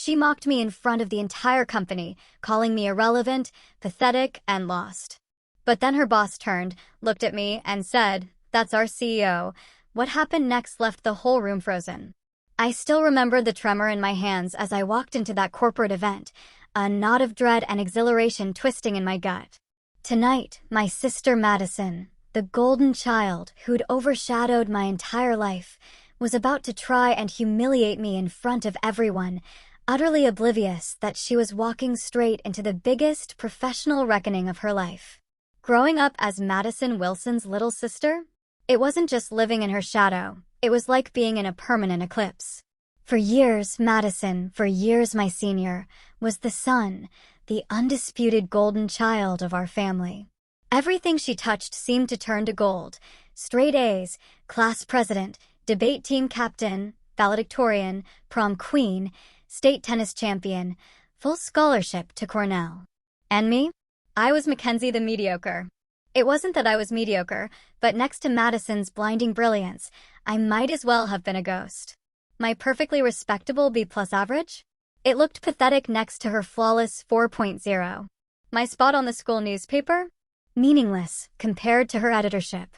She mocked me in front of the entire company, calling me irrelevant, pathetic, and lost. But then her boss turned, looked at me, and said, "That's our CEO." What happened next left the whole room frozen. I still remember the tremor in my hands as I walked into that corporate event, a knot of dread and exhilaration twisting in my gut. Tonight, my sister Madison, the golden child who'd overshadowed my entire life, was about to try and humiliate me in front of everyone, utterly oblivious that she was walking straight into the biggest professional reckoning of her life. Growing up as Madison Wilson's little sister, it wasn't just living in her shadow, it was like being in a permanent eclipse. For years, Madison, for years my senior, was the sun, the undisputed golden child of our family. Everything she touched seemed to turn to gold. Straight A's, class president, debate team captain, valedictorian, prom queen, state tennis champion, full scholarship to Cornell. And me? I was Mackenzie the mediocre. It wasn't that I was mediocre, but next to Madison's blinding brilliance, I might as well have been a ghost. My perfectly respectable B+ average? It looked pathetic next to her flawless 4.0. My spot on the school newspaper? Meaningless compared to her editorship.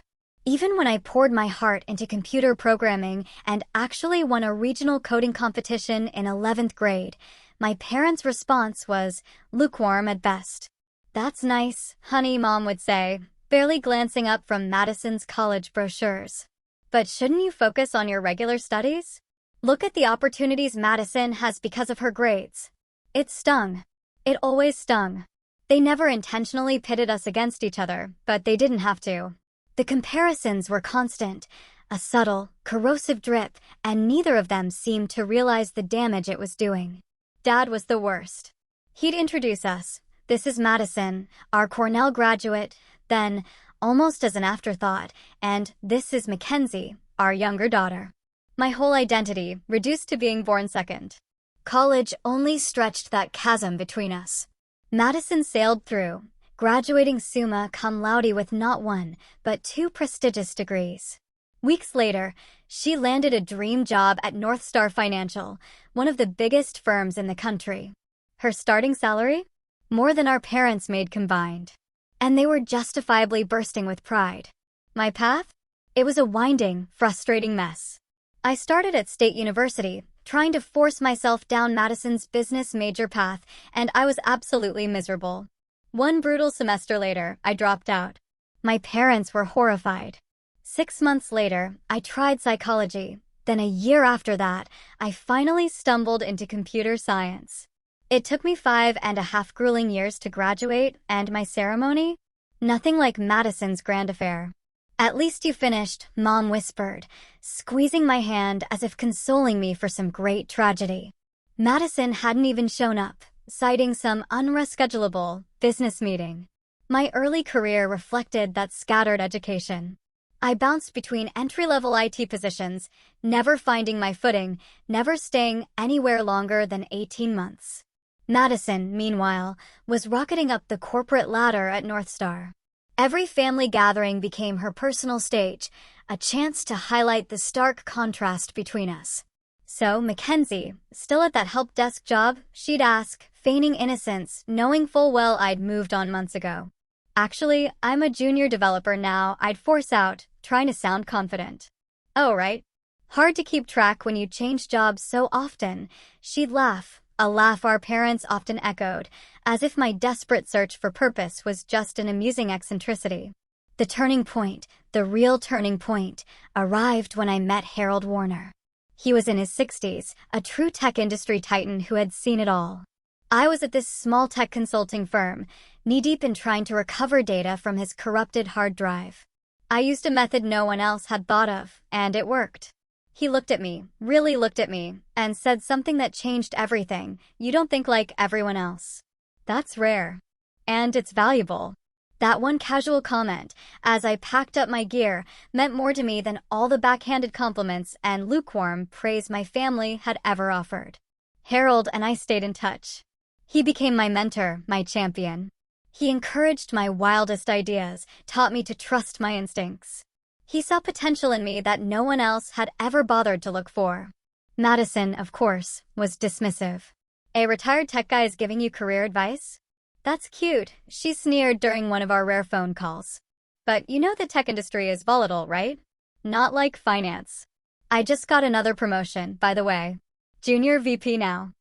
Even when I poured my heart into computer programming and actually won a regional coding competition in 11th grade, my parents' response was lukewarm at best. "That's nice, honey," Mom would say, barely glancing up from Madison's college brochures. "But shouldn't you focus on your regular studies? Look at the opportunities Madison has because of her grades." It stung. It always stung. They never intentionally pitted us against each other, but they didn't have to. The comparisons were constant, a subtle, corrosive drip, and neither of them seemed to realize the damage it was doing. Dad was the worst. He'd introduce us. "This is Madison, our Cornell graduate," then, almost as an afterthought, and "This is Mackenzie, our younger daughter." My whole identity reduced to being born second. College only stretched that chasm between us. Madison sailed through, graduating summa cum laude with not one, but 2 prestigious degrees. Weeks later, she landed a dream job at North Star Financial, one of the biggest firms in the country. Her starting salary? More than our parents made combined. And they were justifiably bursting with pride. My path? It was a winding, frustrating mess. I started at State University, trying to force myself down Madison's business major path, and I was absolutely miserable. One brutal semester later, I dropped out. My parents were horrified. 6 months later, I tried psychology. Then a year after that, I finally stumbled into computer science. It took me 5.5 grueling years to graduate, and my ceremony? Nothing like Madison's grand affair. "At least you finished," Mom whispered, squeezing my hand as if consoling me for some great tragedy. Madison hadn't even shown up, citing some unreschedulable business meeting. My early career reflected that scattered education. I bounced between entry-level IT positions, never finding my footing, never staying anywhere longer than 18 months. Madison, meanwhile, was rocketing up the corporate ladder at North Star. Every family gathering became her personal stage, a chance to highlight the stark contrast between us. So Mackenzie, still at that help desk job, she'd ask, feigning innocence, knowing full well I'd moved on months ago. "Actually, I'm a junior developer now," I'd force out, trying to sound confident. "Oh, right. Hard to keep track when you change jobs so often." She'd laugh, a laugh our parents often echoed, as if my desperate search for purpose was just an amusing eccentricity. The turning point, the real turning point, arrived when I met Harold Warner. He was in his 60s, a true tech industry titan who had seen it all. I was at this small tech consulting firm, knee-deep in trying to recover data from his corrupted hard drive. I used a method no one else had thought of, and it worked. He looked at me, really looked at me, and said something that changed everything. "You don't think like everyone else." That's rare. And it's valuable. That one casual comment, as I packed up my gear, meant more to me than all the backhanded compliments and lukewarm praise my family had ever offered. Harold and I stayed in touch. He became my mentor, my champion. He encouraged my wildest ideas, taught me to trust my instincts. He saw potential in me that no one else had ever bothered to look for. Madison, of course, was dismissive. A retired tech guy is giving you career advice? That's cute, she sneered during one of our rare phone calls. But you know the tech industry is volatile, right? Not like finance. I just got another promotion, by the way. Junior VP now.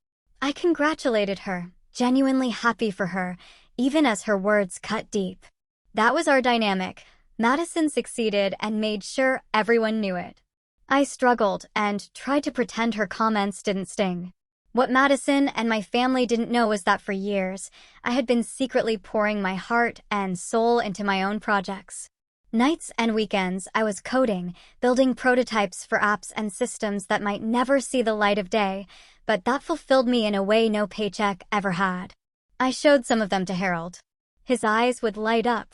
I congratulated her, genuinely happy for her, even as her words cut deep. That was our dynamic. Madison succeeded and made sure everyone knew it. I struggled and tried to pretend her comments didn't sting. What Madison and my family didn't know was that for years, I had been secretly pouring my heart and soul into my own projects. Nights and weekends, I was coding, building prototypes for apps and systems that might never see the light of day, but that fulfilled me in a way no paycheck ever had. I showed some of them to Harold. His eyes would light up.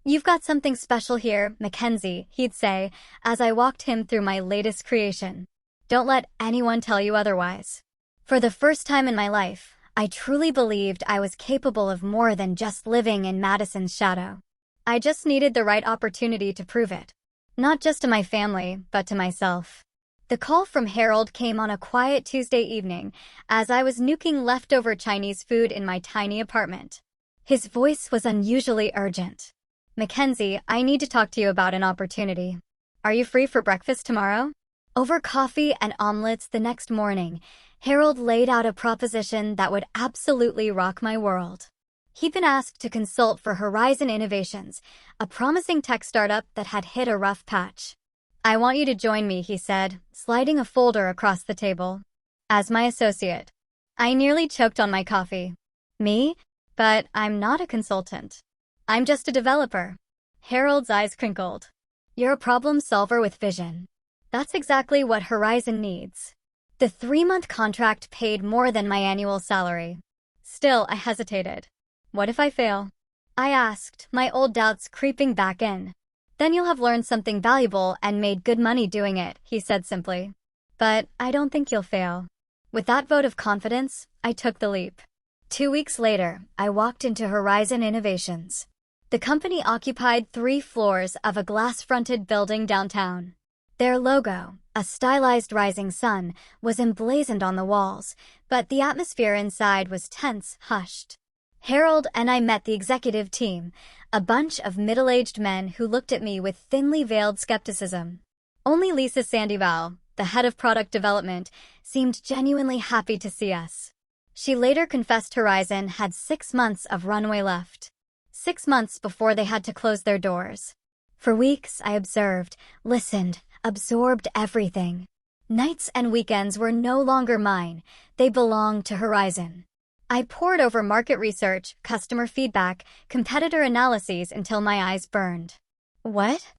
"You've got something special here, Mackenzie," he'd say, as I walked him through my latest creation. "Don't let anyone tell you otherwise." For the first time in my life, I truly believed I was capable of more than just living in Madison's shadow. I just needed the right opportunity to prove it. Not just to my family, but to myself. The call from Harold came on a quiet Tuesday evening as I was nuking leftover Chinese food in my tiny apartment. His voice was unusually urgent. "Mackenzie, I need to talk to you about an opportunity. Are you free for breakfast tomorrow?" Over coffee and omelets the next morning, Harold laid out a proposition that would absolutely rock my world. He'd been asked to consult for Horizon Innovations, a promising tech startup that had hit a rough patch. "I want you to join me," he said, sliding a folder across the table. "As my associate." I nearly choked on my coffee. "Me? But I'm not a consultant. I'm just a developer." Harold's eyes crinkled. "You're a problem solver with vision. That's exactly what Horizon needs." The 3-month contract paid more than my annual salary. Still, I hesitated. What if I fail? I asked, my old doubts creeping back in. "Then you'll have learned something valuable and made good money doing it," he said simply. "But I don't think you'll fail." With that vote of confidence, I took the leap. 2 weeks later, I walked into Horizon Innovations. The company occupied 3 floors of a glass-fronted building downtown. Their logo, a stylized rising sun, was emblazoned on the walls, but the atmosphere inside was tense, hushed. Harold and I met the executive team, a bunch of middle-aged men who looked at me with thinly veiled skepticism. Only Lisa Sandoval, the head of product development, seemed genuinely happy to see us. She later confessed Horizon had 6 months of runway left. 6 months before they had to close their doors. For weeks, I observed, listened, absorbed everything. Nights and weekends were no longer mine. They belonged to Horizon. I pored over market research, customer feedback, competitor analyses until my eyes burned. What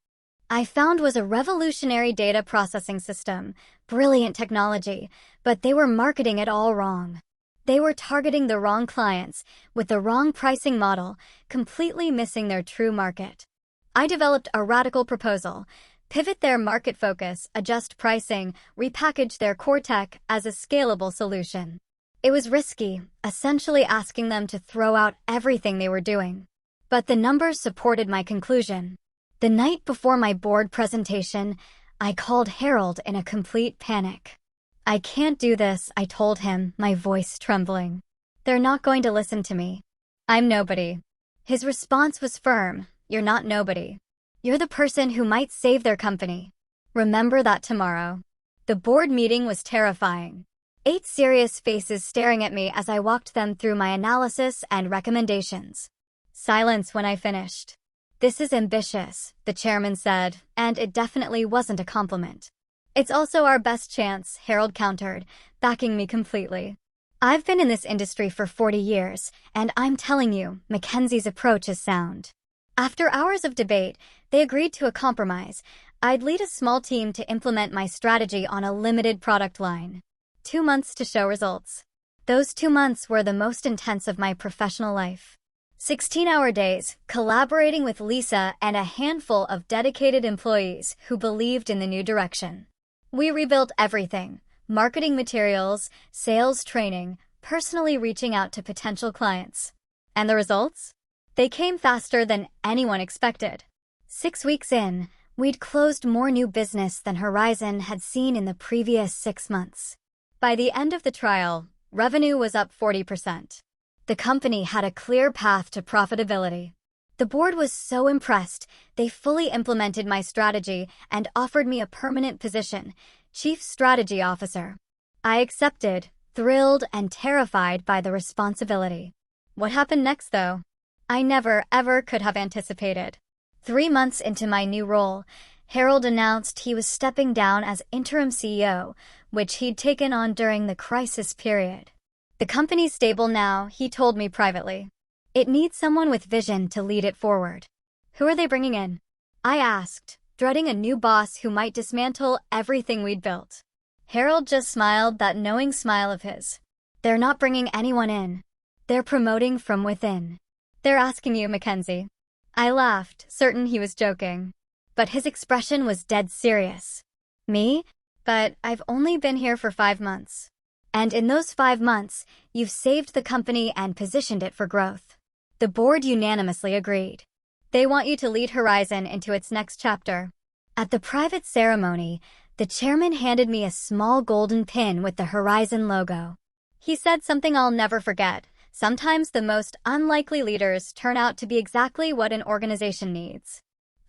I found was a revolutionary data processing system, brilliant technology, but they were marketing it all wrong. They were targeting the wrong clients, with the wrong pricing model, completely missing their true market. I developed a radical proposal: pivot their market focus, adjust pricing, repackage their core tech as a scalable solution. It was risky, essentially asking them to throw out everything they were doing. But the numbers supported my conclusion. The night before my board presentation, I called Harold in a complete panic. "I can't do this," I told him, my voice trembling. "They're not going to listen to me. I'm nobody." His response was firm. "You're not nobody. You're the person who might save their company. Remember that tomorrow." The board meeting was terrifying. 8 serious faces staring at me as I walked them through my analysis and recommendations. Silence when I finished. "This is ambitious," the chairman said, and it definitely wasn't a compliment. "It's also our best chance," Harold countered, backing me completely. "I've been in this industry for 40 years, and I'm telling you, Mackenzie's approach is sound." After hours of debate, they agreed to a compromise. I'd lead a small team to implement my strategy on a limited product line. 2 months to show results. Those 2 months were the most intense of my professional life. 16-hour days, collaborating with Lisa and a handful of dedicated employees who believed in the new direction. We rebuilt everything: marketing materials, sales training, personally reaching out to potential clients. And the results? They came faster than anyone expected. 6 weeks in, we'd closed more new business than Horizon had seen in the previous 6 months. By the end of the trial, Revenue was up 40%. The company had a clear path to profitability. The board was so impressed, they fully implemented my strategy and offered me a permanent position, Chief Strategy Officer. I accepted, thrilled and terrified by the responsibility. What happened next, though? I never, ever could have anticipated. 3 months into my new role, Harold announced he was stepping down as interim CEO, which he'd taken on during the crisis period. The company's stable now, he told me privately. It needs someone with vision to lead it forward. Who are they bringing in? I asked, dreading a new boss who might dismantle everything we'd built. Harold just smiled that knowing smile of his. They're not bringing anyone in. They're promoting from within. They're asking you, Mackenzie. I laughed, certain he was joking. But his expression was dead serious. Me? But I've only been here for 5 months. And in those 5 months, you've saved the company and positioned it for growth. The board unanimously agreed. They want you to lead Horizon into its next chapter. At the private ceremony, the chairman handed me a small golden pin with the Horizon logo. He said something I'll never forget. Sometimes the most unlikely leaders turn out to be exactly what an organization needs.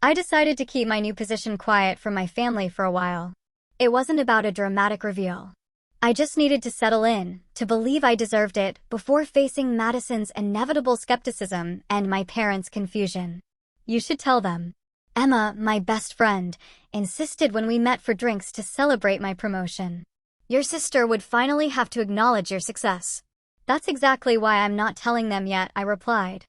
I decided to keep my new position quiet from my family for a while. It wasn't about a dramatic reveal. I just needed to settle in, to believe I deserved it, before facing Madison's inevitable skepticism and my parents' confusion. You should tell them. Emma, my best friend, insisted when we met for drinks to celebrate my promotion. Your sister would finally have to acknowledge your success. That's exactly why I'm not telling them yet, I replied.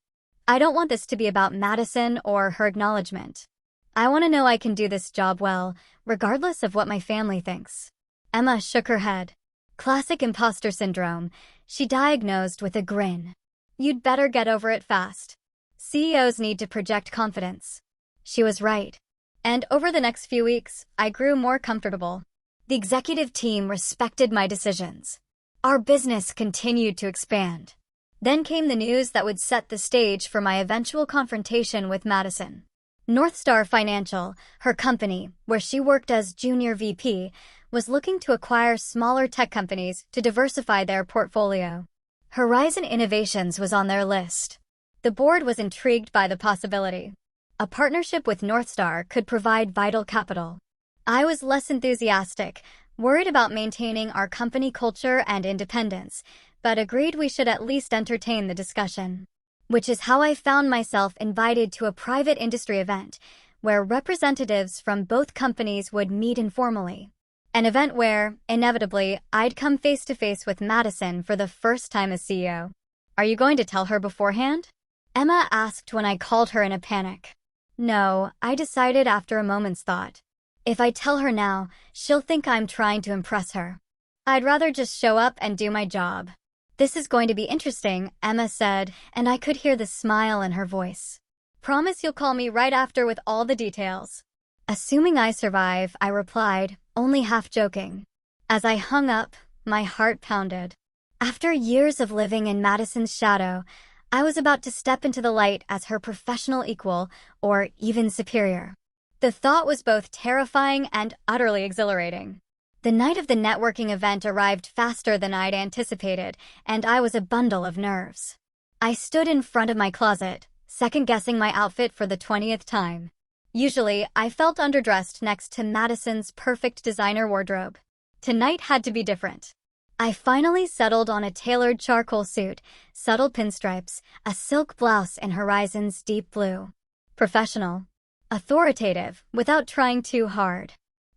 I don't want this to be about Madison or her acknowledgement. I want to know I can do this job well, regardless of what my family thinks. Emma shook her head. Classic imposter syndrome, she diagnosed with a grin. You'd better get over it fast. CEOs need to project confidence. She was right. And over the next few weeks, I grew more comfortable. The executive team respected my decisions. Our business continued to expand. Then came the news that would set the stage for my eventual confrontation with Madison. Northstar Financial, her company, where she worked as junior VP, was looking to acquire smaller tech companies to diversify their portfolio. Horizon Innovations was on their list. The board was intrigued by the possibility. A partnership with Northstar could provide vital capital. I was less enthusiastic, worried about maintaining our company culture and independence, but agreed we should at least entertain the discussion. Which is how I found myself invited to a private industry event, where representatives from both companies would meet informally. An event where, inevitably, I'd come face-to-face with Madison for the first time as CEO. Are you going to tell her beforehand? Emma asked when I called her in a panic. No, I decided after a moment's thought. If I tell her now, she'll think I'm trying to impress her. I'd rather just show up and do my job. This is going to be interesting, Emma said, and I could hear the smile in her voice. Promise you'll call me right after with all the details. Assuming I survive, I replied, only half joking. As I hung up, my heart pounded. After years of living in Madison's shadow, I was about to step into the light as her professional equal, or even superior. The thought was both terrifying and utterly exhilarating. The night of the networking event arrived faster than I'd anticipated, and I was a bundle of nerves. I stood in front of my closet, second-guessing my outfit for the 20th time. Usually, I felt underdressed next to Madison's perfect designer wardrobe. Tonight had to be different. I finally settled on a tailored charcoal suit, subtle pinstripes, a silk blouse in Horizon's deep blue. Professional. Authoritative, without trying too hard.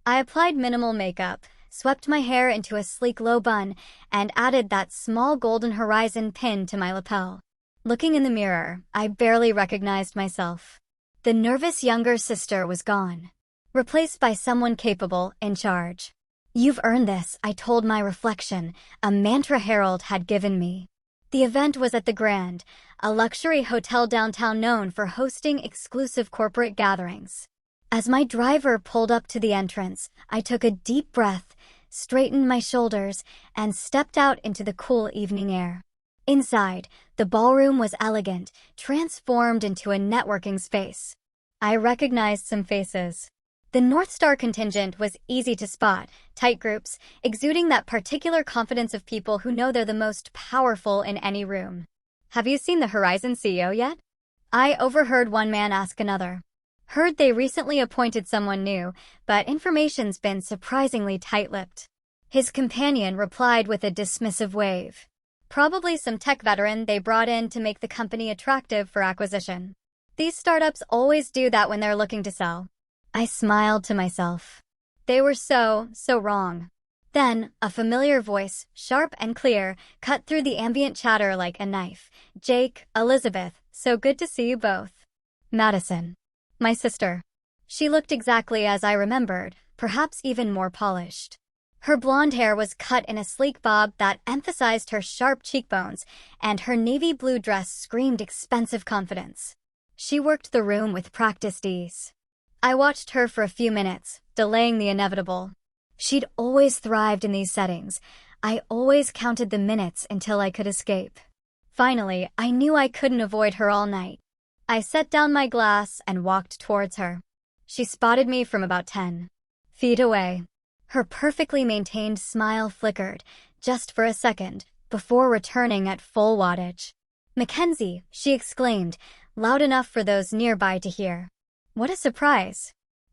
I applied minimal makeup, swept my hair into a sleek low bun, and added that small golden Horizon pin to my lapel. Looking in the mirror, I barely recognized myself. The nervous younger sister was gone, replaced by someone capable, in charge. You've earned this, I told my reflection, a mantra Harold had given me. The event was at the Grand, a luxury hotel downtown known for hosting exclusive corporate gatherings. As my driver pulled up to the entrance, I took a deep breath, straightened my shoulders, and stepped out into the cool evening air. Inside, the ballroom was elegant, transformed into a networking space. I recognized some faces. The North Star contingent was easy to spot, tight groups, exuding that particular confidence of people who know they're the most powerful in any room. Have you seen the Horizon CEO yet? I overheard one man ask another. Heard they recently appointed someone new, but information's been surprisingly tight-lipped. His companion replied with a dismissive wave. Probably some tech veteran they brought in to make the company attractive for acquisition. These startups always do that when they're looking to sell. I smiled to myself. They were so wrong. Then, a familiar voice, sharp and clear, cut through the ambient chatter like a knife. Jake, Elizabeth, so good to see you both. Madison. My sister. She looked exactly as I remembered, perhaps even more polished. Her blonde hair was cut in a sleek bob that emphasized her sharp cheekbones, and her navy blue dress screamed expensive confidence. She worked the room with practiced ease. I watched her for a few minutes, delaying the inevitable. She'd always thrived in these settings. I always counted the minutes until I could escape. Finally, I knew I couldn't avoid her all night. I set down my glass and walked towards her. She spotted me from about 10 feet away. Her perfectly maintained smile flickered, just for a second, before returning at full wattage. "Mackenzie," she exclaimed, loud enough for those nearby to hear. "What a surprise.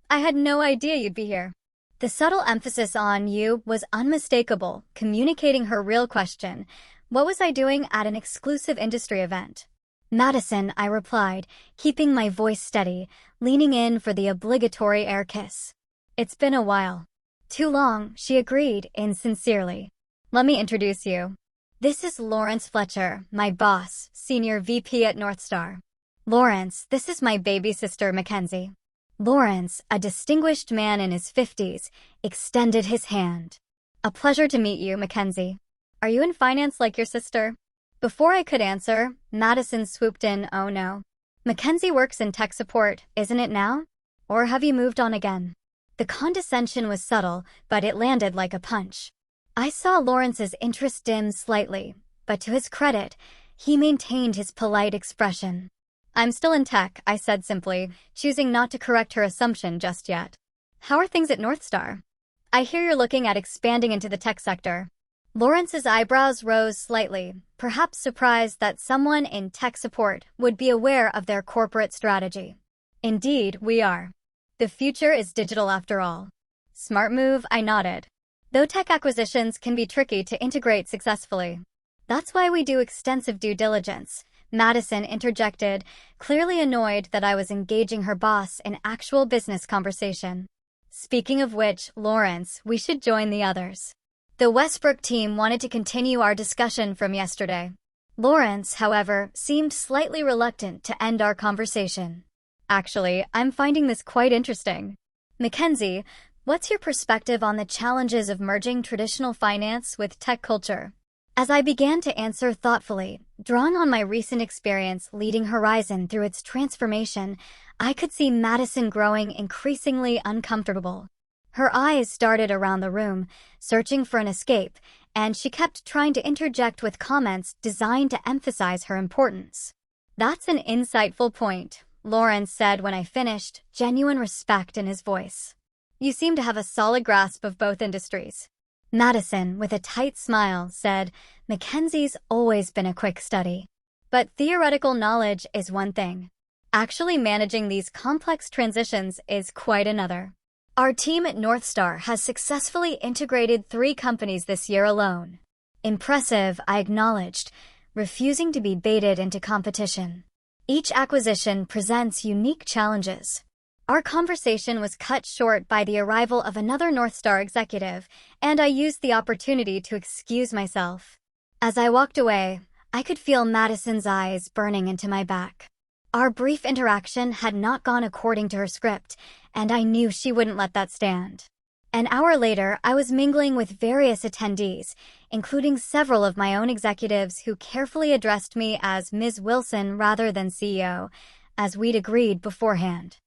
I had no idea you'd be here." The subtle emphasis on "you" was unmistakable, communicating her real question. What was I doing at an exclusive industry event? "Madison," I replied, keeping my voice steady, leaning in for the obligatory air kiss. "It's been a while." "Too long," she agreed, insincerely. "Let me introduce you. This is Lawrence Fletcher, my boss, Senior VP at North Star. Lawrence, this is my baby sister, Mackenzie." Lawrence, a distinguished man in his 50s, extended his hand. "A pleasure to meet you, Mackenzie. Are you in finance like your sister?" Before I could answer, Madison swooped in. "Oh no. Mackenzie works in tech support, isn't it now? Or have you moved on again?" The condescension was subtle, but it landed like a punch. I saw Lawrence's interest dim slightly, but to his credit, he maintained his polite expression. "I'm still in tech," I said simply, choosing not to correct her assumption just yet. "How are things at North Star? I hear you're looking at expanding into the tech sector." Lawrence's eyebrows rose slightly, perhaps surprised that someone in tech support would be aware of their corporate strategy. "Indeed, we are. The future is digital after all." "Smart move," I nodded. "Though tech acquisitions can be tricky to integrate successfully. That's why we do extensive due diligence," Madison interjected, clearly annoyed that I was engaging her boss in actual business conversation. "Speaking of which, Lawrence, we should join the others. The Westbrook team wanted to continue our discussion from yesterday." Lawrence, however, seemed slightly reluctant to end our conversation. "Actually, I'm finding this quite interesting. Mackenzie, what's your perspective on the challenges of merging traditional finance with tech culture?" As I began to answer thoughtfully, drawing on my recent experience leading Horizon through its transformation, I could see Madison growing increasingly uncomfortable. Her eyes darted around the room, searching for an escape, and she kept trying to interject with comments designed to emphasize her importance. "That's an insightful point," Lawrence said when I finished, genuine respect in his voice. "You seem to have a solid grasp of both industries." Madison, with a tight smile, said, "Mackenzie's always been a quick study. But theoretical knowledge is one thing. Actually managing these complex transitions is quite another. Our team at North Star has successfully integrated 3 companies this year alone." "Impressive," I acknowledged, refusing to be baited into competition. Each acquisition presents unique challenges. Our conversation was cut short by the arrival of another North Star executive, and I used the opportunity to excuse myself. As I walked away, I could feel Madison's eyes burning into my back. Our brief interaction had not gone according to her script, and I knew she wouldn't let that stand. An hour later, I was mingling with various attendees, including several of my own executives who carefully addressed me as Ms. Wilson rather than CEO, as we'd agreed beforehand.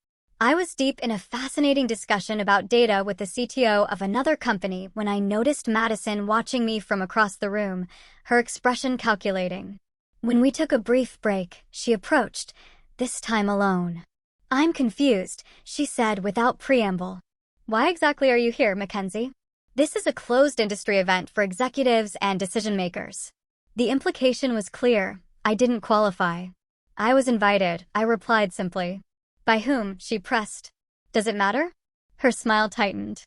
I was deep in a fascinating discussion about data with the CTO of another company when I noticed Madison watching me from across the room, her expression calculating. When we took a brief break, she approached, this time alone. I'm confused, she said without preamble. Why exactly are you here, Mackenzie? This is a closed industry event for executives and decision makers. The implication was clear. I didn't qualify. I was invited, I replied simply. By whom? She pressed. Does it matter? Her smile tightened.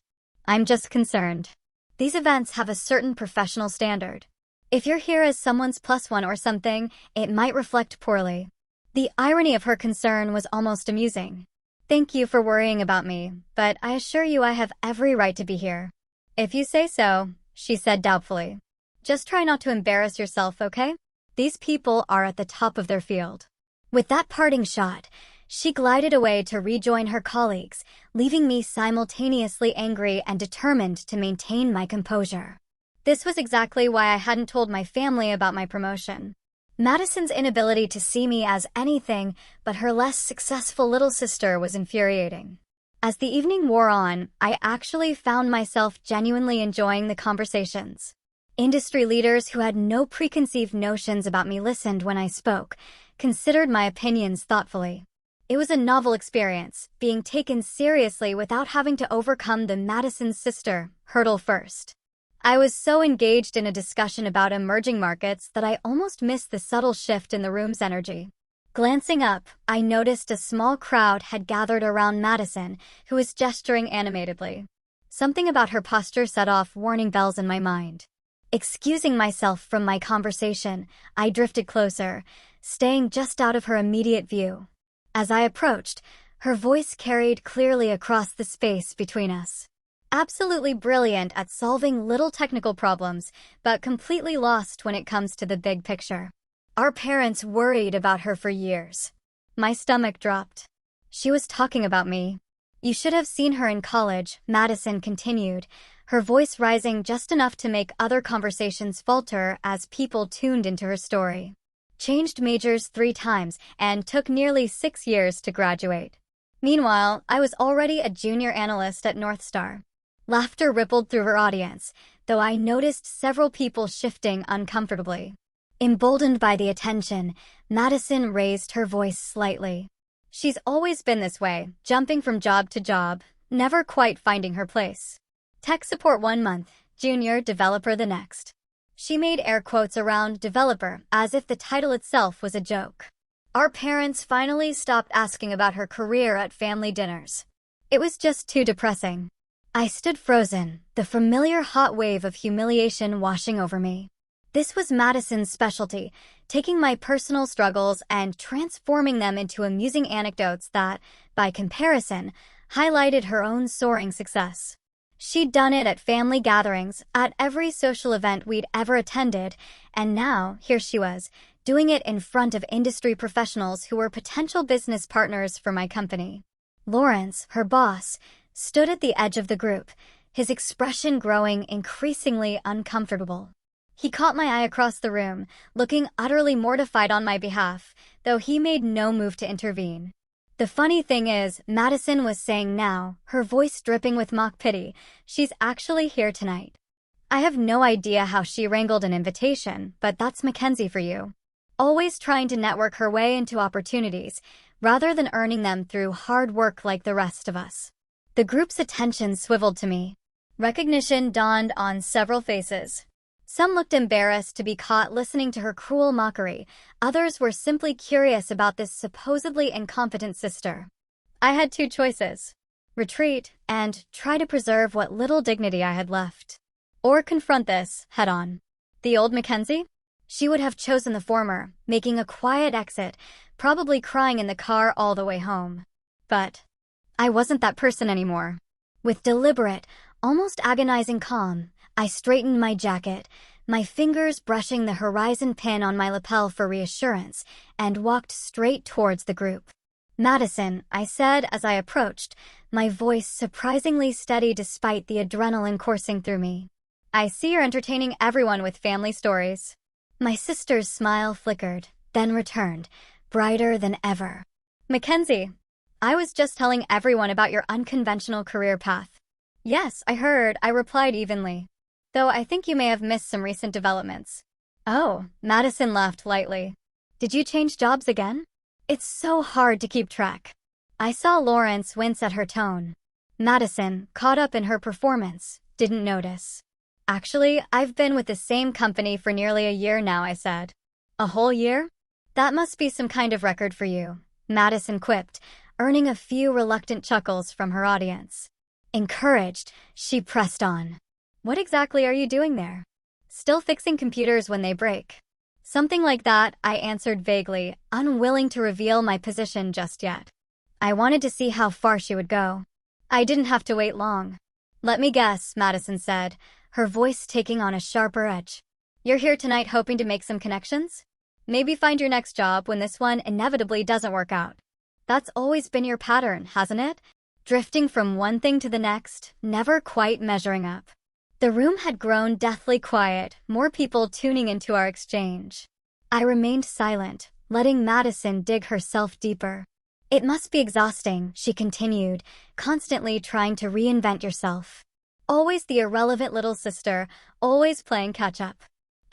I'm just concerned. These events have a certain professional standard. If you're here as someone's plus one or something, it might reflect poorly. The irony of her concern was almost amusing. Thank you for worrying about me, but I assure you I have every right to be here. If you say so, she said doubtfully. Just try not to embarrass yourself, okay? These people are at the top of their field. With that parting shot, she glided away to rejoin her colleagues, leaving me simultaneously angry and determined to maintain my composure. This was exactly why I hadn't told my family about my promotion. Madison's inability to see me as anything but her less successful little sister was infuriating. As the evening wore on, I actually found myself genuinely enjoying the conversations. Industry leaders who had no preconceived notions about me listened when I spoke, considered my opinions thoughtfully. It was a novel experience, being taken seriously without having to overcome the Madison's sister hurdle first. I was so engaged in a discussion about emerging markets that I almost missed the subtle shift in the room's energy. Glancing up, I noticed a small crowd had gathered around Madison, who was gesturing animatedly. Something about her posture set off warning bells in my mind. Excusing myself from my conversation, I drifted closer, staying just out of her immediate view. As I approached, her voice carried clearly across the space between us. Absolutely brilliant at solving little technical problems, but completely lost when it comes to the big picture. Our parents worried about her for years. My stomach dropped. She was talking about me. You should have seen her in college, Madison continued, her voice rising just enough to make other conversations falter as people tuned into her story. Changed majors 3 times and took nearly 6 years to graduate. Meanwhile, I was already a junior analyst at North Star. Laughter rippled through her audience, though I noticed several people shifting uncomfortably. Emboldened by the attention, Madison raised her voice slightly. She's always been this way, jumping from job to job, never quite finding her place. Tech support 1 month, junior developer the next. She made air quotes around developer, as if the title itself was a joke. Our parents finally stopped asking about her career at family dinners. It was just too depressing. I stood frozen, the familiar hot wave of humiliation washing over me. This was Madison's specialty, taking my personal struggles and transforming them into amusing anecdotes that, by comparison, highlighted her own soaring success. She'd done it at family gatherings, at every social event we'd ever attended, and now, here she was, doing it in front of industry professionals who were potential business partners for my company. Lawrence, her boss, stood at the edge of the group, his expression growing increasingly uncomfortable. He caught my eye across the room, looking utterly mortified on my behalf, though he made no move to intervene. The funny thing is, Madison was saying now, her voice dripping with mock pity, she's actually here tonight. I have no idea how she wrangled an invitation, but that's Mackenzie for you. Always trying to network her way into opportunities, rather than earning them through hard work like the rest of us. The group's attention swiveled to me. Recognition dawned on several faces. Some looked embarrassed to be caught listening to her cruel mockery. Others were simply curious about this supposedly incompetent sister. I had 2 choices: retreat and try to preserve what little dignity I had left, or confront this head-on. The old Mackenzie? She would have chosen the former, making a quiet exit, probably crying in the car all the way home. But I wasn't that person anymore. With deliberate, almost agonizing calm, I straightened my jacket, my fingers brushing the horizon pin on my lapel for reassurance, and walked straight towards the group. Madison, I said as I approached, my voice surprisingly steady despite the adrenaline coursing through me. I see you're entertaining everyone with family stories. My sister's smile flickered, then returned, brighter than ever. Mackenzie, I was just telling everyone about your unconventional career path. Yes, I heard, I replied evenly. Though I think you may have missed some recent developments. Oh, Madison laughed lightly. Did you change jobs again? It's so hard to keep track. I saw Lawrence wince at her tone. Madison, caught up in her performance, didn't notice. Actually, I've been with the same company for nearly a year now, I said. A whole year? That must be some kind of record for you, Madison quipped, earning a few reluctant chuckles from her audience. Encouraged, she pressed on. What exactly are you doing there? Still fixing computers when they break. Something like that, I answered vaguely, unwilling to reveal my position just yet. I wanted to see how far she would go. I didn't have to wait long. Let me guess, Madison said, her voice taking on a sharper edge. You're here tonight hoping to make some connections? Maybe find your next job when this one inevitably doesn't work out. That's always been your pattern, hasn't it? Drifting from one thing to the next, never quite measuring up. The room had grown deathly quiet, more people tuning into our exchange. I remained silent, letting Madison dig herself deeper. It must be exhausting, she continued, constantly trying to reinvent yourself. Always the irrelevant little sister, always playing catch-up.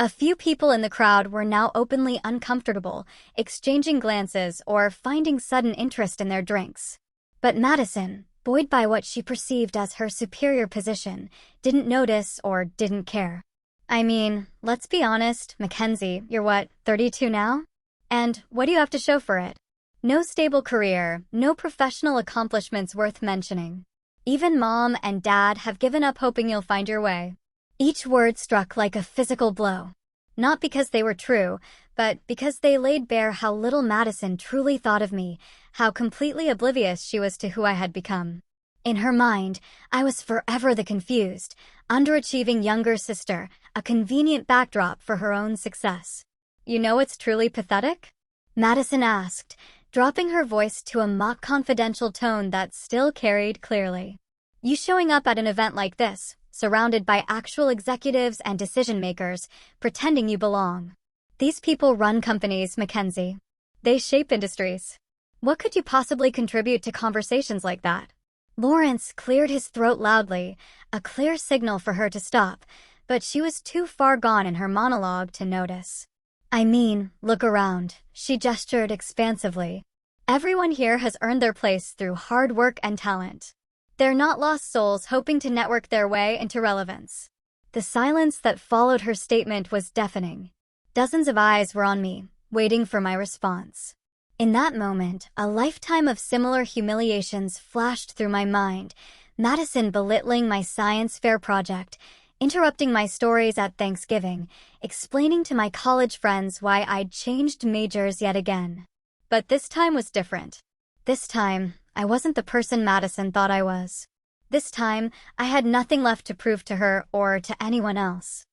A few people in the crowd were now openly uncomfortable, exchanging glances or finding sudden interest in their drinks. But Madison, buoyed by what she perceived as her superior position, didn't notice or didn't care. I mean, let's be honest, Mackenzie, you're what, 32 now? And what do you have to show for it? No stable career, no professional accomplishments worth mentioning. Even mom and dad have given up hoping you'll find your way. Each word struck like a physical blow. Not because they were true, but because they laid bare how little Madison truly thought of me, how completely oblivious she was to who I had become. In her mind, I was forever the confused, underachieving younger sister, a convenient backdrop for her own success. You know what's truly pathetic? Madison asked, dropping her voice to a mock confidential tone that still carried clearly. You showing up at an event like this, surrounded by actual executives and decision-makers, pretending you belong. These people run companies, Mackenzie. They shape industries. What could you possibly contribute to conversations like that? Lawrence cleared his throat loudly, a clear signal for her to stop, but she was too far gone in her monologue to notice. I mean, look around, she gestured expansively. Everyone here has earned their place through hard work and talent. They're not lost souls hoping to network their way into relevance. The silence that followed her statement was deafening. Dozens of eyes were on me, waiting for my response. In that moment, a lifetime of similar humiliations flashed through my mind. Madison belittling my science fair project, interrupting my stories at Thanksgiving, explaining to my college friends why I'd changed majors yet again. But this time was different. This time, I wasn't the person Madison thought I was. This time, I had nothing left to prove to her or to anyone else.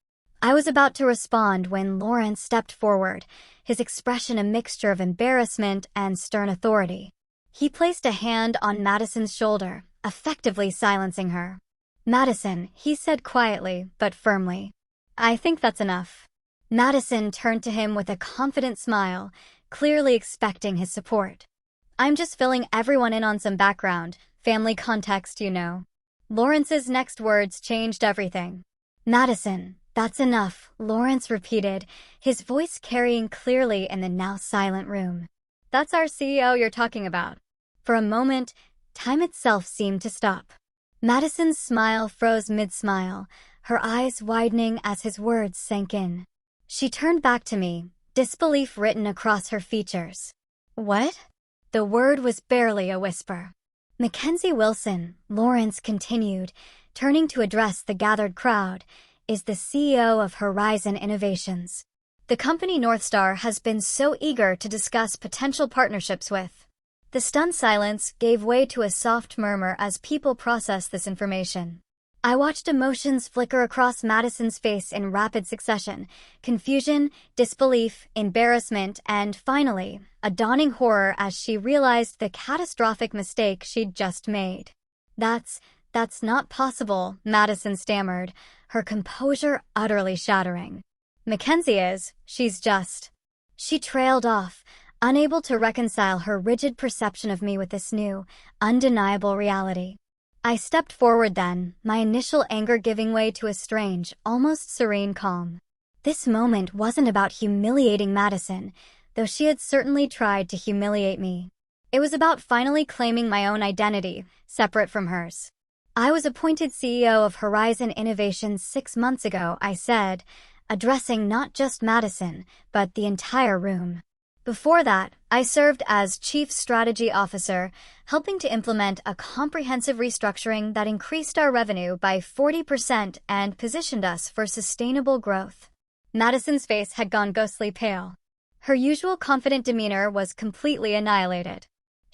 I was about to respond when Lawrence stepped forward, his expression a mixture of embarrassment and stern authority. He placed a hand on Madison's shoulder, effectively silencing her. Madison, he said quietly but firmly. I think that's enough. Madison turned to him with a confident smile, clearly expecting his support. I'm just filling everyone in on some background, family context, you know. Lawrence's next words changed everything. Madison, that's enough, Lawrence repeated, his voice carrying clearly in the now silent room. That's our CEO you're talking about. For a moment, time itself seemed to stop. Madison's smile froze mid-smile, her eyes widening as his words sank in. She turned back to me, disbelief written across her features. What? The word was barely a whisper. Mackenzie Wilson, Lawrence continued, turning to address the gathered crowd, is the CEO of Horizon Innovations. The company Northstar has been so eager to discuss potential partnerships with. The stunned silence gave way to a soft murmur as people processed this information. I watched emotions flicker across Madison's face in rapid succession: confusion, disbelief, embarrassment, and finally, a dawning horror as she realized the catastrophic mistake she'd just made. That's not possible, Madison stammered, her composure utterly shattering. Mackenzie is, she's just... She trailed off, unable to reconcile her rigid perception of me with this new, undeniable reality. I stepped forward then, my initial anger giving way to a strange, almost serene calm. This moment wasn't about humiliating Madison, though she had certainly tried to humiliate me. It was about finally claiming my own identity, separate from hers. I was appointed CEO of Horizon Innovations 6 months ago, I said, addressing not just Madison, but the entire room. Before that, I served as Chief Strategy Officer, helping to implement a comprehensive restructuring that increased our revenue by 40% and positioned us for sustainable growth. Madison's face had gone ghostly pale. Her usual confident demeanor was completely annihilated.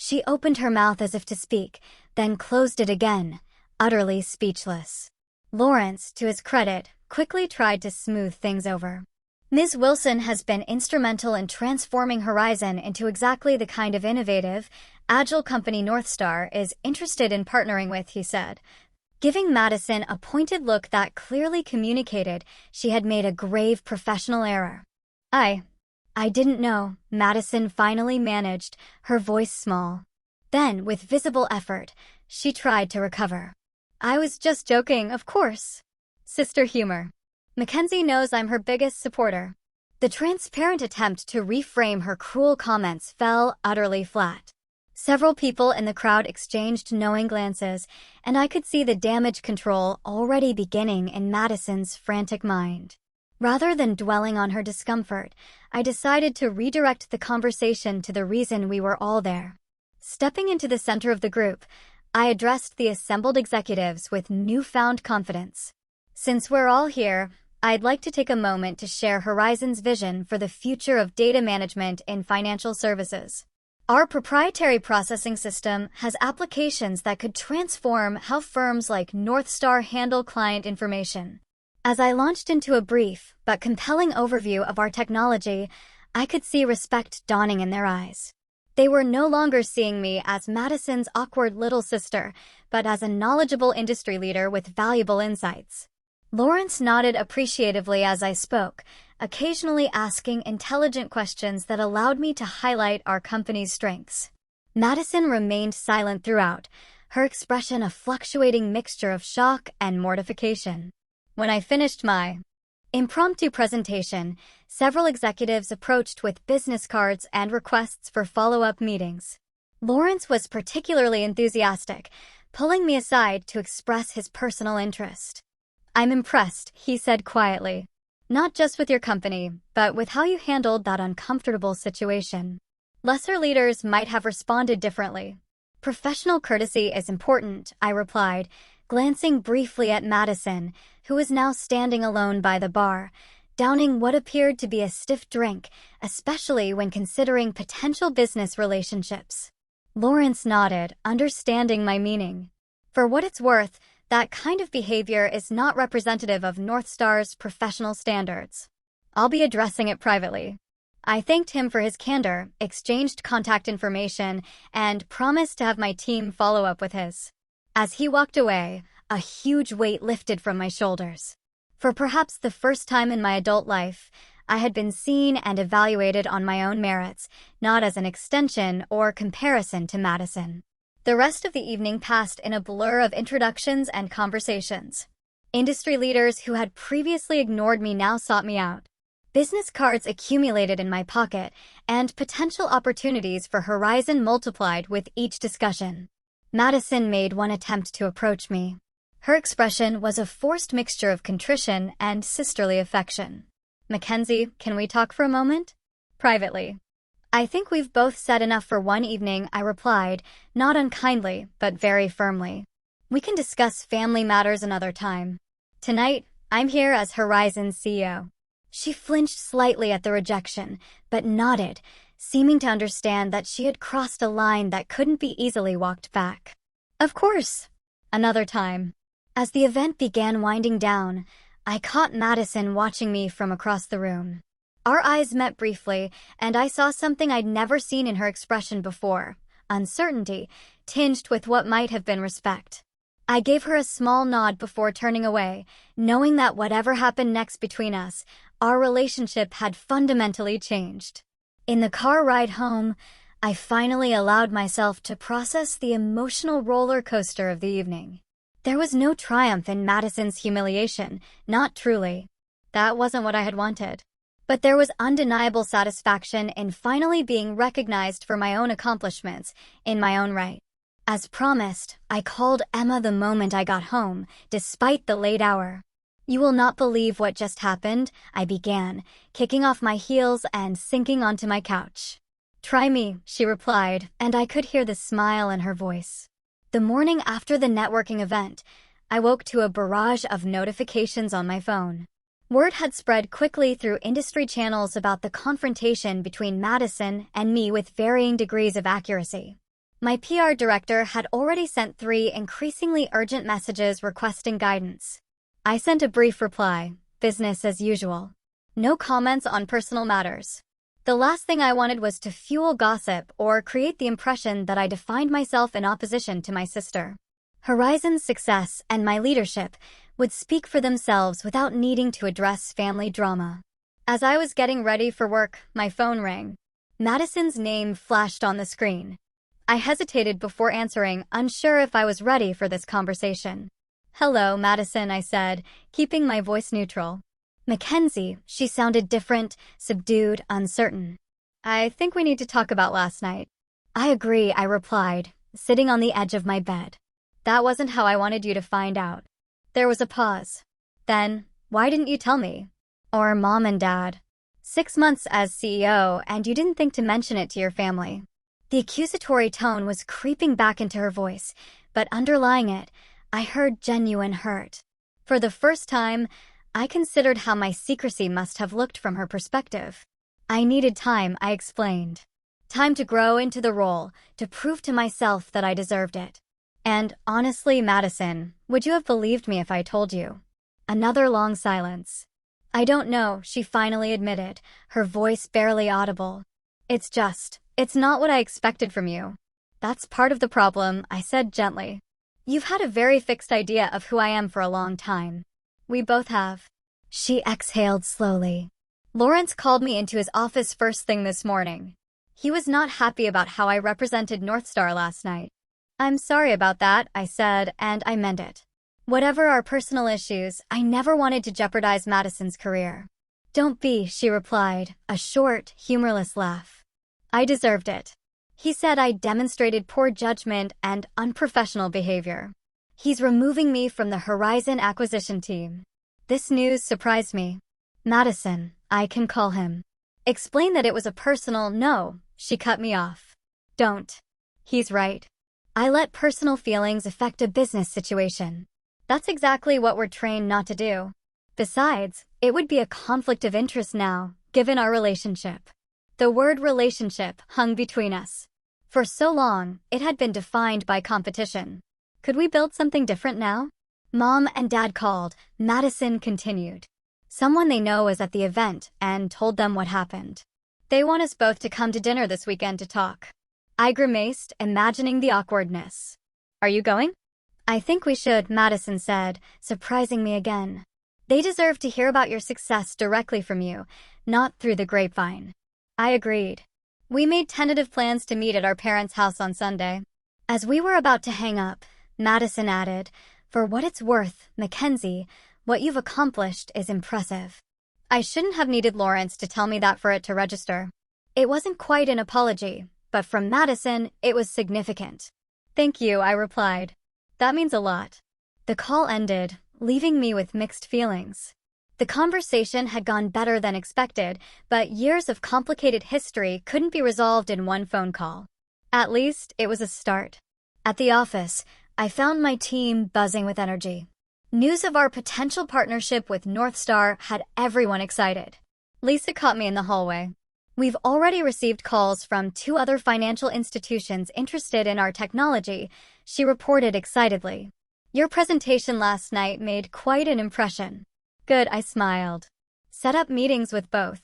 She opened her mouth as if to speak, then closed it again, utterly speechless. Lawrence, to his credit, quickly tried to smooth things over. Ms. Wilson has been instrumental in transforming Horizon into exactly the kind of innovative, agile company Northstar is interested in partnering with, he said, giving Madison a pointed look that clearly communicated she had made a grave professional error. I didn't know, Madison finally managed, her voice small. Then, with visible effort, she tried to recover. I was just joking, of course. Sister humor. Mackenzie knows I'm her biggest supporter. The transparent attempt to reframe her cruel comments fell utterly flat. Several people in the crowd exchanged knowing glances, and I could see the damage control already beginning in Madison's frantic mind. Rather than dwelling on her discomfort, I decided to redirect the conversation to the reason we were all there. Stepping into the center of the group, I addressed the assembled executives with newfound confidence. Since we're all here, I'd like to take a moment to share Horizon's vision for the future of data management in financial services. Our proprietary processing system has applications that could transform how firms like Northstar handle client information. As I launched into a brief but compelling overview of our technology, I could see respect dawning in their eyes. They were no longer seeing me as Madison's awkward little sister, but as a knowledgeable industry leader with valuable insights. Lawrence nodded appreciatively as I spoke, occasionally asking intelligent questions that allowed me to highlight our company's strengths. Madison remained silent throughout, her expression a fluctuating mixture of shock and mortification. When I finished my impromptu presentation, several executives approached with business cards and requests for follow-up meetings. Lawrence was particularly enthusiastic, pulling me aside to express his personal interest. I'm impressed, he said quietly. Not just with your company, but with how you handled that uncomfortable situation. Lesser leaders might have responded differently. Professional courtesy is important, I replied, glancing briefly at Madison, who was now standing alone by the bar, downing what appeared to be a stiff drink, especially when considering potential business relationships. Lawrence nodded, understanding my meaning. For what it's worth, that kind of behavior is not representative of Northstar's professional standards. I'll be addressing it privately. I thanked him for his candor, exchanged contact information, and promised to have my team follow up with his. As he walked away, a huge weight lifted from my shoulders. For perhaps the first time in my adult life, I had been seen and evaluated on my own merits, not as an extension or comparison to Madison. The rest of the evening passed in a blur of introductions and conversations. Industry leaders who had previously ignored me now sought me out. Business cards accumulated in my pocket, and potential opportunities for Horizon multiplied with each discussion. Madison made one attempt to approach me. Her expression was a forced mixture of contrition and sisterly affection. Mackenzie, can we talk for a moment? Privately. I think we've both said enough for one evening, I replied, not unkindly, but very firmly. We can discuss family matters another time. Tonight, I'm here as Horizon's CEO. She flinched slightly at the rejection, but nodded, seeming to understand that she had crossed a line that couldn't be easily walked back. Of course. Another time. As the event began winding down, I caught Madison watching me from across the room. Our eyes met briefly, and I saw something I'd never seen in her expression before, uncertainty, tinged with what might have been respect. I gave her a small nod before turning away, knowing that whatever happened next between us, our relationship had fundamentally changed. In the car ride home, I finally allowed myself to process the emotional roller coaster of the evening. There was no triumph in Madison's humiliation, not truly. That wasn't what I had wanted. But there was undeniable satisfaction in finally being recognized for my own accomplishments in my own right. As promised, I called Emma the moment I got home, despite the late hour. "You will not believe what just happened," I began, kicking off my heels and sinking onto my couch. "Try me," she replied, and I could hear the smile in her voice. The morning after the networking event, I woke to a barrage of notifications on my phone. Word had spread quickly through industry channels about the confrontation between Madison and me with varying degrees of accuracy. My PR director had already sent 3 increasingly urgent messages requesting guidance. I sent a brief reply, business as usual. No comments on personal matters. The last thing I wanted was to fuel gossip or create the impression that I defined myself in opposition to my sister. Horizon's success and my leadership would speak for themselves without needing to address family drama. As I was getting ready for work, my phone rang. Madison's name flashed on the screen. I hesitated before answering, unsure if I was ready for this conversation. "Hello, Madison," I said, keeping my voice neutral. "Mackenzie," she sounded different, subdued, uncertain. "I think we need to talk about last night." "I agree," I replied, sitting on the edge of my bed. "That wasn't how I wanted you to find out." There was a pause. Then, "Why didn't you tell me? Or Mom and Dad? 6 months as CEO, and you didn't think to mention it to your family." The accusatory tone was creeping back into her voice, but underlying it, I heard genuine hurt. For the first time, I considered how my secrecy must have looked from her perspective. "I needed time," I explained. "Time to grow into the role, to prove to myself that I deserved it. And honestly, Madison, would you have believed me if I told you?" Another long silence. "I don't know," she finally admitted, her voice barely audible. It's not what I expected from you." "That's part of the problem," I said gently. "You've had a very fixed idea of who I am for a long time." "We both have." She exhaled slowly. "Lawrence called me into his office first thing this morning. He was not happy about how I represented Northstar last night." "I'm sorry about that," I said, and I meant it. Whatever our personal issues, I never wanted to jeopardize Madison's career. "Don't be," she replied, a short, humorless laugh. "I deserved it." He said I demonstrated poor judgment and unprofessional behavior. "He's removing me from the Horizon acquisition team." This news surprised me. "Madison, I can call him." "Explain that it was a personal no," she cut me off. "Don't." "He's right. I let personal feelings affect a business situation. That's exactly what we're trained not to do. Besides, it would be a conflict of interest now, given our relationship." The word relationship hung between us. For so long, it had been defined by competition. Could we build something different now? Mom and Dad called, Madison continued. "Someone they know is at the event and told them what happened. They want us both to come to dinner this weekend to talk." I grimaced, imagining the awkwardness. "Are you going?" "I think we should," Madison said, surprising me again. "They deserve to hear about your success directly from you, not through the grapevine." I agreed. We made tentative plans to meet at our parents' house on Sunday. As we were about to hang up, Madison added, "For what it's worth, Mackenzie, what you've accomplished is impressive." I shouldn't have needed Lawrence to tell me that for it to register. It wasn't quite an apology, but from Madison, it was significant. "Thank you," I replied. "That means a lot." The call ended, leaving me with mixed feelings. The conversation had gone better than expected, but years of complicated history couldn't be resolved in one phone call. At least, it was a start. At the office, I found my team buzzing with energy. News of our potential partnership with Northstar had everyone excited. Lisa caught me in the hallway. "We've already received calls from 2 other financial institutions interested in our technology," she reported excitedly. "Your presentation last night made quite an impression." "Good," I smiled. "Set up meetings with both.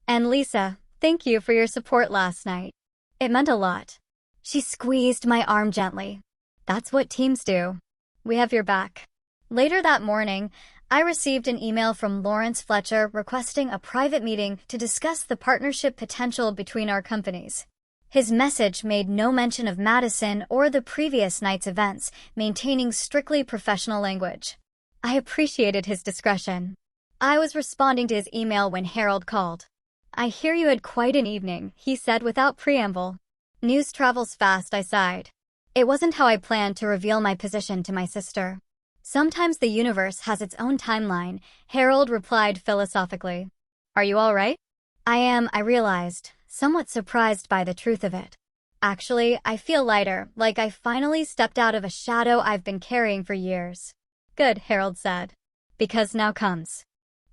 And Lisa, thank you for your support last night. It meant a lot." She squeezed my arm gently. "That's what teams do. We have your back." Later that morning, I received an email from Lawrence Fletcher requesting a private meeting to discuss the partnership potential between our companies. His message made no mention of Madison or the previous night's events, maintaining strictly professional language. I appreciated his discretion. I was responding to his email when Harold called. "I hear you had quite an evening," he said without preamble. "News travels fast," I sighed. It wasn't how I planned to reveal my position to my sister. "Sometimes the universe has its own timeline," Harold replied philosophically. "Are you all right?" "I am," I realized, somewhat surprised by the truth of it. "Actually, I feel lighter, like I finally stepped out of a shadow I've been carrying for years." "Good," Harold said. "Because now comes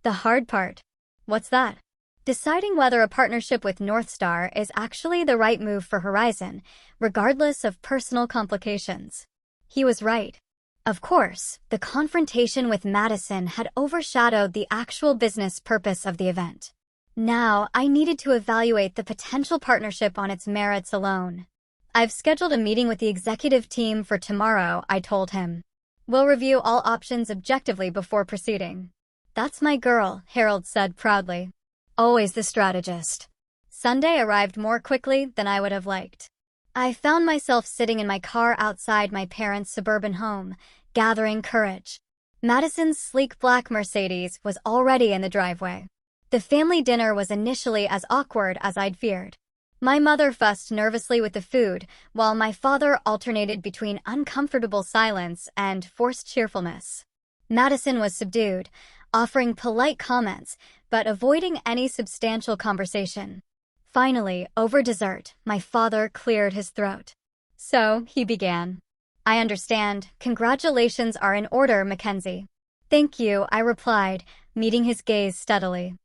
the hard part." "What's that?" "Deciding whether a partnership with North Star is actually the right move for Horizon, regardless of personal complications." He was right. Of course, the confrontation with Madison had overshadowed the actual business purpose of the event. Now, I needed to evaluate the potential partnership on its merits alone. "I've scheduled a meeting with the executive team for tomorrow," I told him. "We'll review all options objectively before proceeding." "That's my girl," Harold said proudly. "Always the strategist." Sunday arrived more quickly than I would have liked. I found myself sitting in my car outside my parents' suburban home, gathering courage. Madison's sleek black Mercedes was already in the driveway. The family dinner was initially as awkward as I'd feared. My mother fussed nervously with the food, while my father alternated between uncomfortable silence and forced cheerfulness. Madison was subdued, offering polite comments, but avoiding any substantial conversation. Finally, over dessert, my father cleared his throat. "So," he began. "I understand. Congratulations are in order, Mackenzie." "Thank you," I replied, meeting his gaze steadily.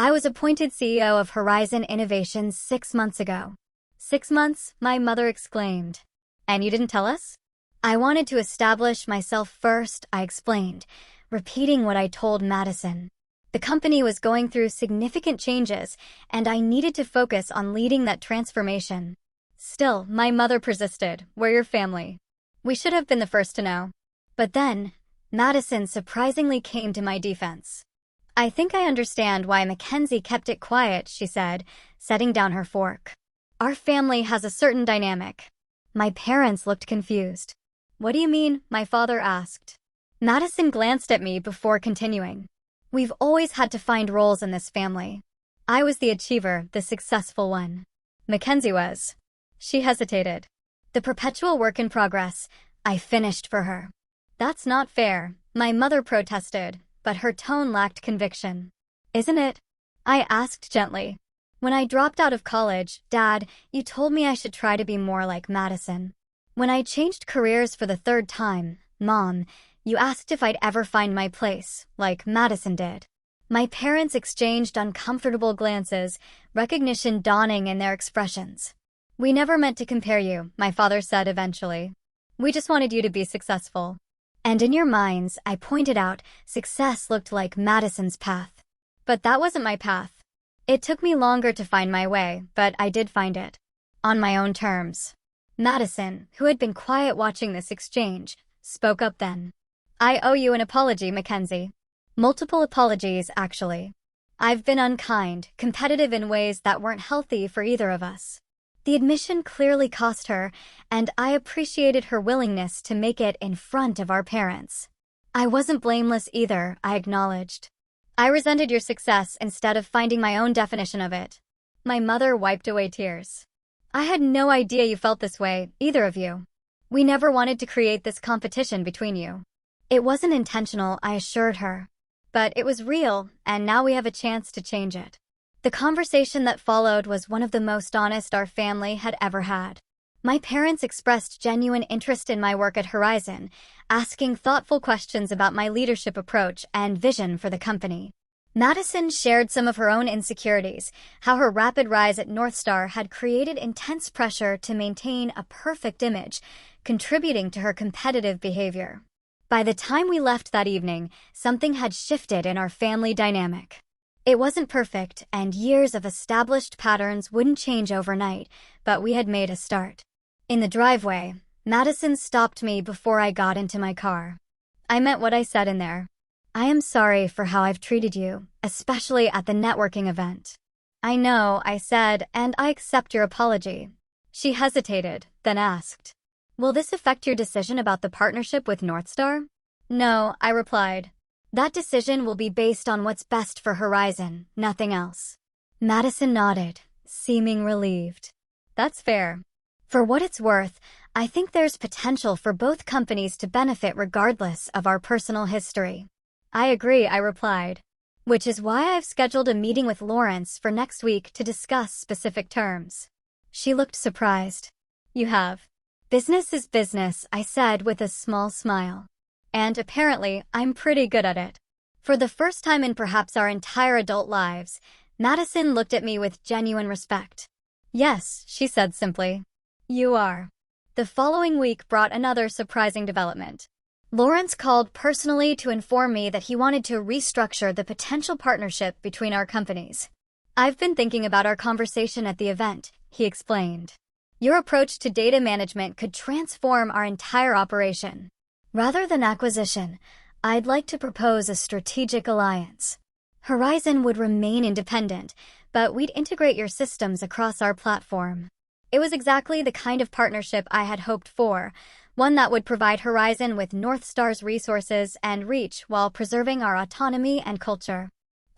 "I was appointed CEO of Horizon Innovations 6 months ago." "6 months?" my mother exclaimed. "And you didn't tell us?" "I wanted to establish myself first," I explained, repeating what I told Madison. The company was going through significant changes, and I needed to focus on leading that transformation. Still, my mother persisted. "We're your family. We should have been the first to know." But then, Madison surprisingly came to my defense. "I think I understand why Mackenzie kept it quiet," she said, setting down her fork. "Our family has a certain dynamic." My parents looked confused. "What do you mean?" my father asked. Madison glanced at me before continuing. "We've always had to find roles in this family. I was the achiever, the successful one. Mackenzie was." She hesitated. "The perpetual work in progress. I finished for her." "That's not fair," my mother protested, but her tone lacked conviction. "Isn't it?" I asked gently. "When I dropped out of college, Dad, you told me I should try to be more like Madison. When I changed careers for the 3rd time, Mom, you asked if I'd ever find my place, like Madison did." My parents exchanged uncomfortable glances, recognition dawning in their expressions. "We never meant to compare you," my father said eventually. "We just wanted you to be successful." "And in your minds," I pointed out, success looked like Madison's path. But that wasn't my path. It took me longer to find my way, but I did find it. On my own terms. Madison, who had been quiet watching this exchange, spoke up then. "I owe you an apology, Mackenzie." "Multiple apologies, actually. I've been unkind, competitive in ways that weren't healthy for either of us." The admission clearly cost her, and I appreciated her willingness to make it in front of our parents. "I wasn't blameless either," I acknowledged. "I resented your success instead of finding my own definition of it." My mother wiped away tears. "I had no idea you felt this way, either of you. We never wanted to create this competition between you." "It wasn't intentional," I assured her. "But it was real, and now we have a chance to change it." The conversation that followed was one of the most honest our family had ever had. My parents expressed genuine interest in my work at Horizon, asking thoughtful questions about my leadership approach and vision for the company. Madison shared some of her own insecurities, how her rapid rise at North Star had created intense pressure to maintain a perfect image, contributing to her competitive behavior. By the time we left that evening, something had shifted in our family dynamic. It wasn't perfect, and years of established patterns wouldn't change overnight, but we had made a start. In the driveway, Madison stopped me before I got into my car. I meant what I said in there. "I am sorry for how I've treated you, especially at the networking event." "I know," I said, "and I accept your apology." She hesitated, then asked, "Will this affect your decision about the partnership with North Star?" "No," I replied. That decision will be based on what's best for Horizon, nothing else. Madison nodded, seeming relieved. That's fair. For what it's worth, I think there's potential for both companies to benefit regardless of our personal history. I agree, I replied. Which is why I've scheduled a meeting with Lawrence for next week to discuss specific terms. She looked surprised. You have. Business is business, I said with a small smile. And apparently, I'm pretty good at it. For the first time in perhaps our entire adult lives, Madison looked at me with genuine respect. Yes, she said simply. You are. The following week brought another surprising development. Lawrence called personally to inform me that he wanted to restructure the potential partnership between our companies. I've been thinking about our conversation at the event, he explained. Your approach to data management could transform our entire operation. Rather than acquisition, I'd like to propose a strategic alliance. Horizon would remain independent, but we'd integrate your systems across our platform. It was exactly the kind of partnership I had hoped for, one that would provide Horizon with North Star's resources and reach while preserving our autonomy and culture.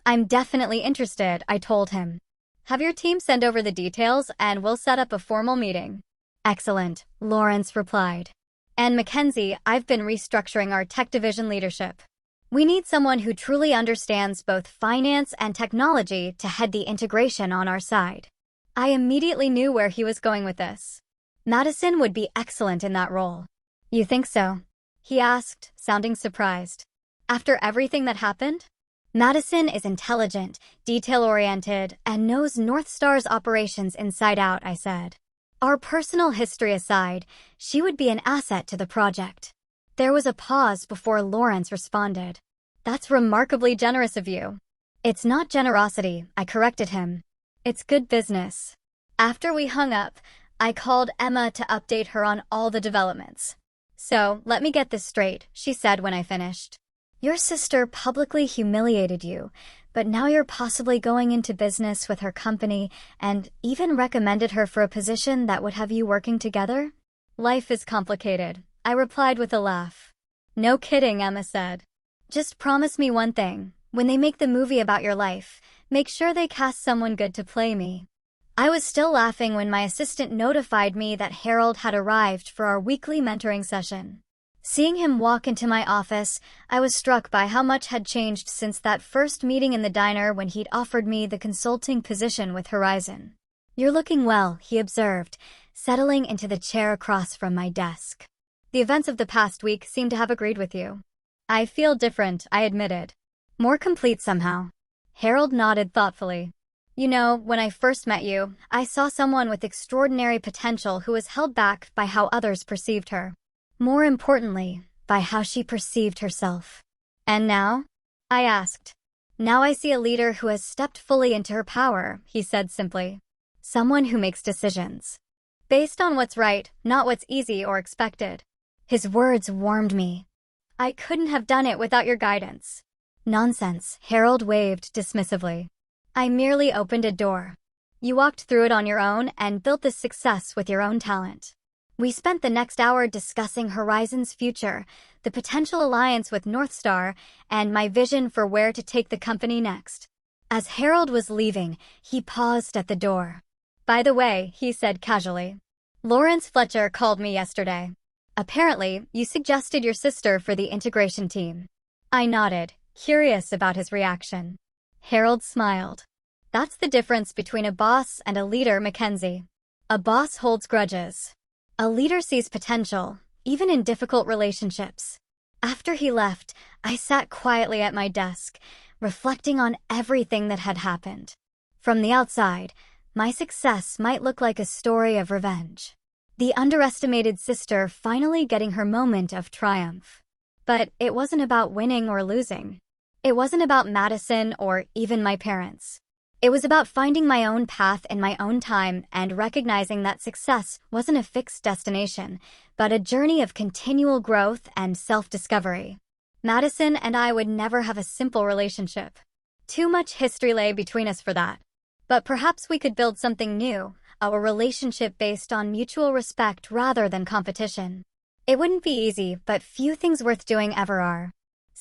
I'm definitely interested, I told him. Have your team send over the details and we'll set up a formal meeting. Excellent, Lawrence replied. And Mackenzie, I've been restructuring our tech division leadership. We need someone who truly understands both finance and technology to head the integration on our side. I immediately knew where he was going with this. Madison would be excellent in that role. You think so? He asked, sounding surprised. After everything that happened? Madison is intelligent, detail-oriented, and knows North Star's operations inside out, I said. Our personal history aside, she would be an asset to the project. There was a pause before Lawrence responded. That's remarkably generous of you. It's not generosity, I corrected him. It's good business. After we hung up, I called Emma to update her on all the developments. So, let me get this straight, she said when I finished. Your sister publicly humiliated you, but now you're possibly going into business with her company and even recommended her for a position that would have you working together? Life is complicated, I replied with a laugh. No kidding, Emma said. Just promise me one thing. When they make the movie about your life, make sure they cast someone good to play me. I was still laughing when my assistant notified me that Harold had arrived for our weekly mentoring session. Seeing him walk into my office, I was struck by how much had changed since that first meeting in the diner when he'd offered me the consulting position with Horizon. You're looking well, he observed, settling into the chair across from my desk. The events of the past week seem to have agreed with you. I feel different, I admitted. More complete somehow. Harold nodded thoughtfully. You know, when I first met you, I saw someone with extraordinary potential who was held back by how others perceived her. More importantly, by how she perceived herself. And now? I asked. Now I see a leader who has stepped fully into her power, he said simply. Someone who makes decisions. Based on what's right, not what's easy or expected. His words warmed me. I couldn't have done it without your guidance. Nonsense, Harold waved dismissively. I merely opened a door. You walked through it on your own and built this success with your own talent. We spent the next hour discussing Horizon's future, the potential alliance with North Star, and my vision for where to take the company next. As Harold was leaving, he paused at the door. By the way, he said casually, Lawrence Fletcher called me yesterday. Apparently, you suggested your sister for the integration team. I nodded, curious about his reaction. Harold smiled. That's the difference between a boss and a leader, Mackenzie. A boss holds grudges. A leader sees potential, even in difficult relationships. After he left, I sat quietly at my desk, reflecting on everything that had happened. From the outside, my success might look like a story of revenge. The underestimated sister finally getting her moment of triumph. But it wasn't about winning or losing. It wasn't about Madison or even my parents. It was about finding my own path in my own time and recognizing that success wasn't a fixed destination, but a journey of continual growth and self-discovery. Madison and I would never have a simple relationship. Too much history lay between us for that. But perhaps we could build something new, a relationship based on mutual respect rather than competition. It wouldn't be easy, but few things worth doing ever are.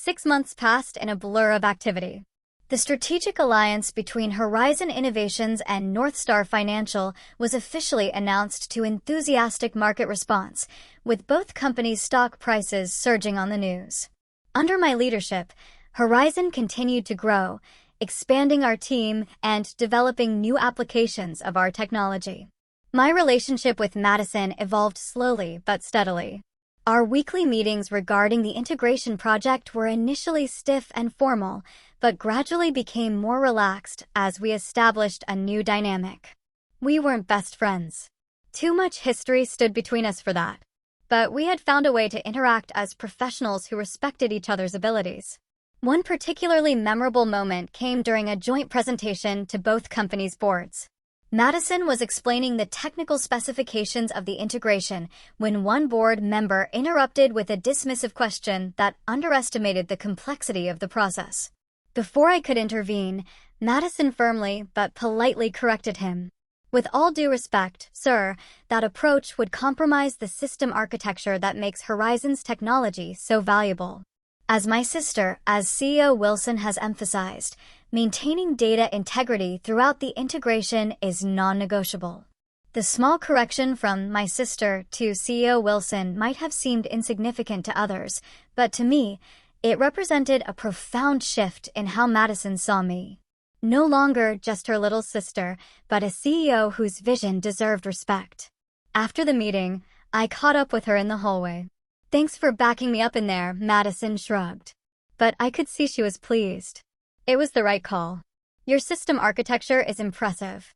6 months passed in a blur of activity. The strategic alliance between Horizon Innovations and North Star Financial was officially announced to enthusiastic market response, with both companies' stock prices surging on the news. Under my leadership, Horizon continued to grow, expanding our team and developing new applications of our technology. My relationship with Madison evolved slowly but steadily. Our weekly meetings regarding the integration project were initially stiff and formal, but gradually became more relaxed as we established a new dynamic. We weren't best friends. Too much history stood between us for that. But we had found a way to interact as professionals who respected each other's abilities. One particularly memorable moment came during a joint presentation to both companies' boards. Madison was explaining the technical specifications of the integration when one board member interrupted with a dismissive question that underestimated the complexity of the process. Before I could intervene, Madison firmly but politely corrected him. With all due respect, sir, that approach would compromise the system architecture that makes Horizon's technology so valuable. As my sister, as CEO Wilson has emphasized, maintaining data integrity throughout the integration is non-negotiable. The small correction from my sister to CEO Wilson might have seemed insignificant to others, but to me, it represented a profound shift in how Madison saw me. No longer just her little sister, but a CEO whose vision deserved respect. After the meeting, I caught up with her in the hallway. "Thanks for backing me up in there," Madison shrugged. But I could see she was pleased. It was the right call. "Your system architecture is impressive.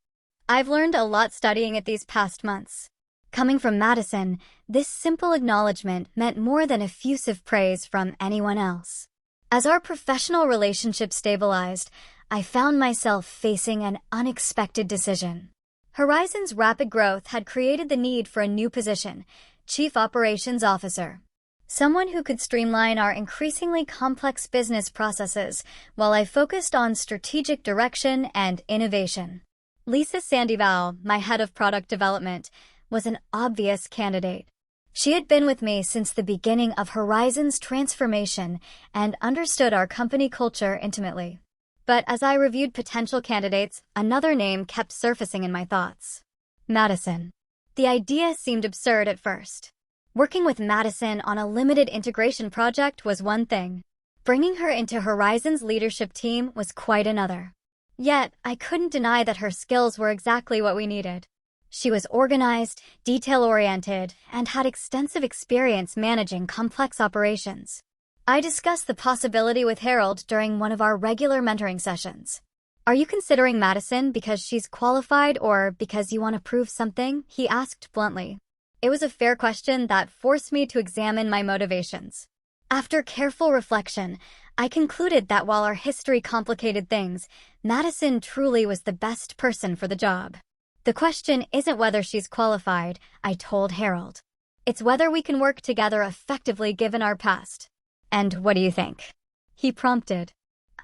I've learned a lot studying it these past months." Coming from Madison, this simple acknowledgement meant more than effusive praise from anyone else. As our professional relationship stabilized, I found myself facing an unexpected decision. Horizon's rapid growth had created the need for a new position, Chief Operations Officer. Someone who could streamline our increasingly complex business processes while I focused on strategic direction and innovation. Lisa Sandoval, my head of product development, was an obvious candidate. She had been with me since the beginning of Horizon's transformation and understood our company culture intimately. But as I reviewed potential candidates, another name kept surfacing in my thoughts. Madison. The idea seemed absurd at first. Working with Madison on a limited integration project was one thing. Bringing her into Horizon's leadership team was quite another. Yet, I couldn't deny that her skills were exactly what we needed. She was organized, detail-oriented, and had extensive experience managing complex operations. I discussed the possibility with Harold during one of our regular mentoring sessions. "Are you considering Madison because she's qualified or because you want to prove something?" he asked bluntly. It was a fair question that forced me to examine my motivations. After careful reflection, I concluded that while our history complicated things, Madison truly was the best person for the job. "The question isn't whether she's qualified," I told Harold. "It's whether we can work together effectively given our past." "And what do you think?" he prompted.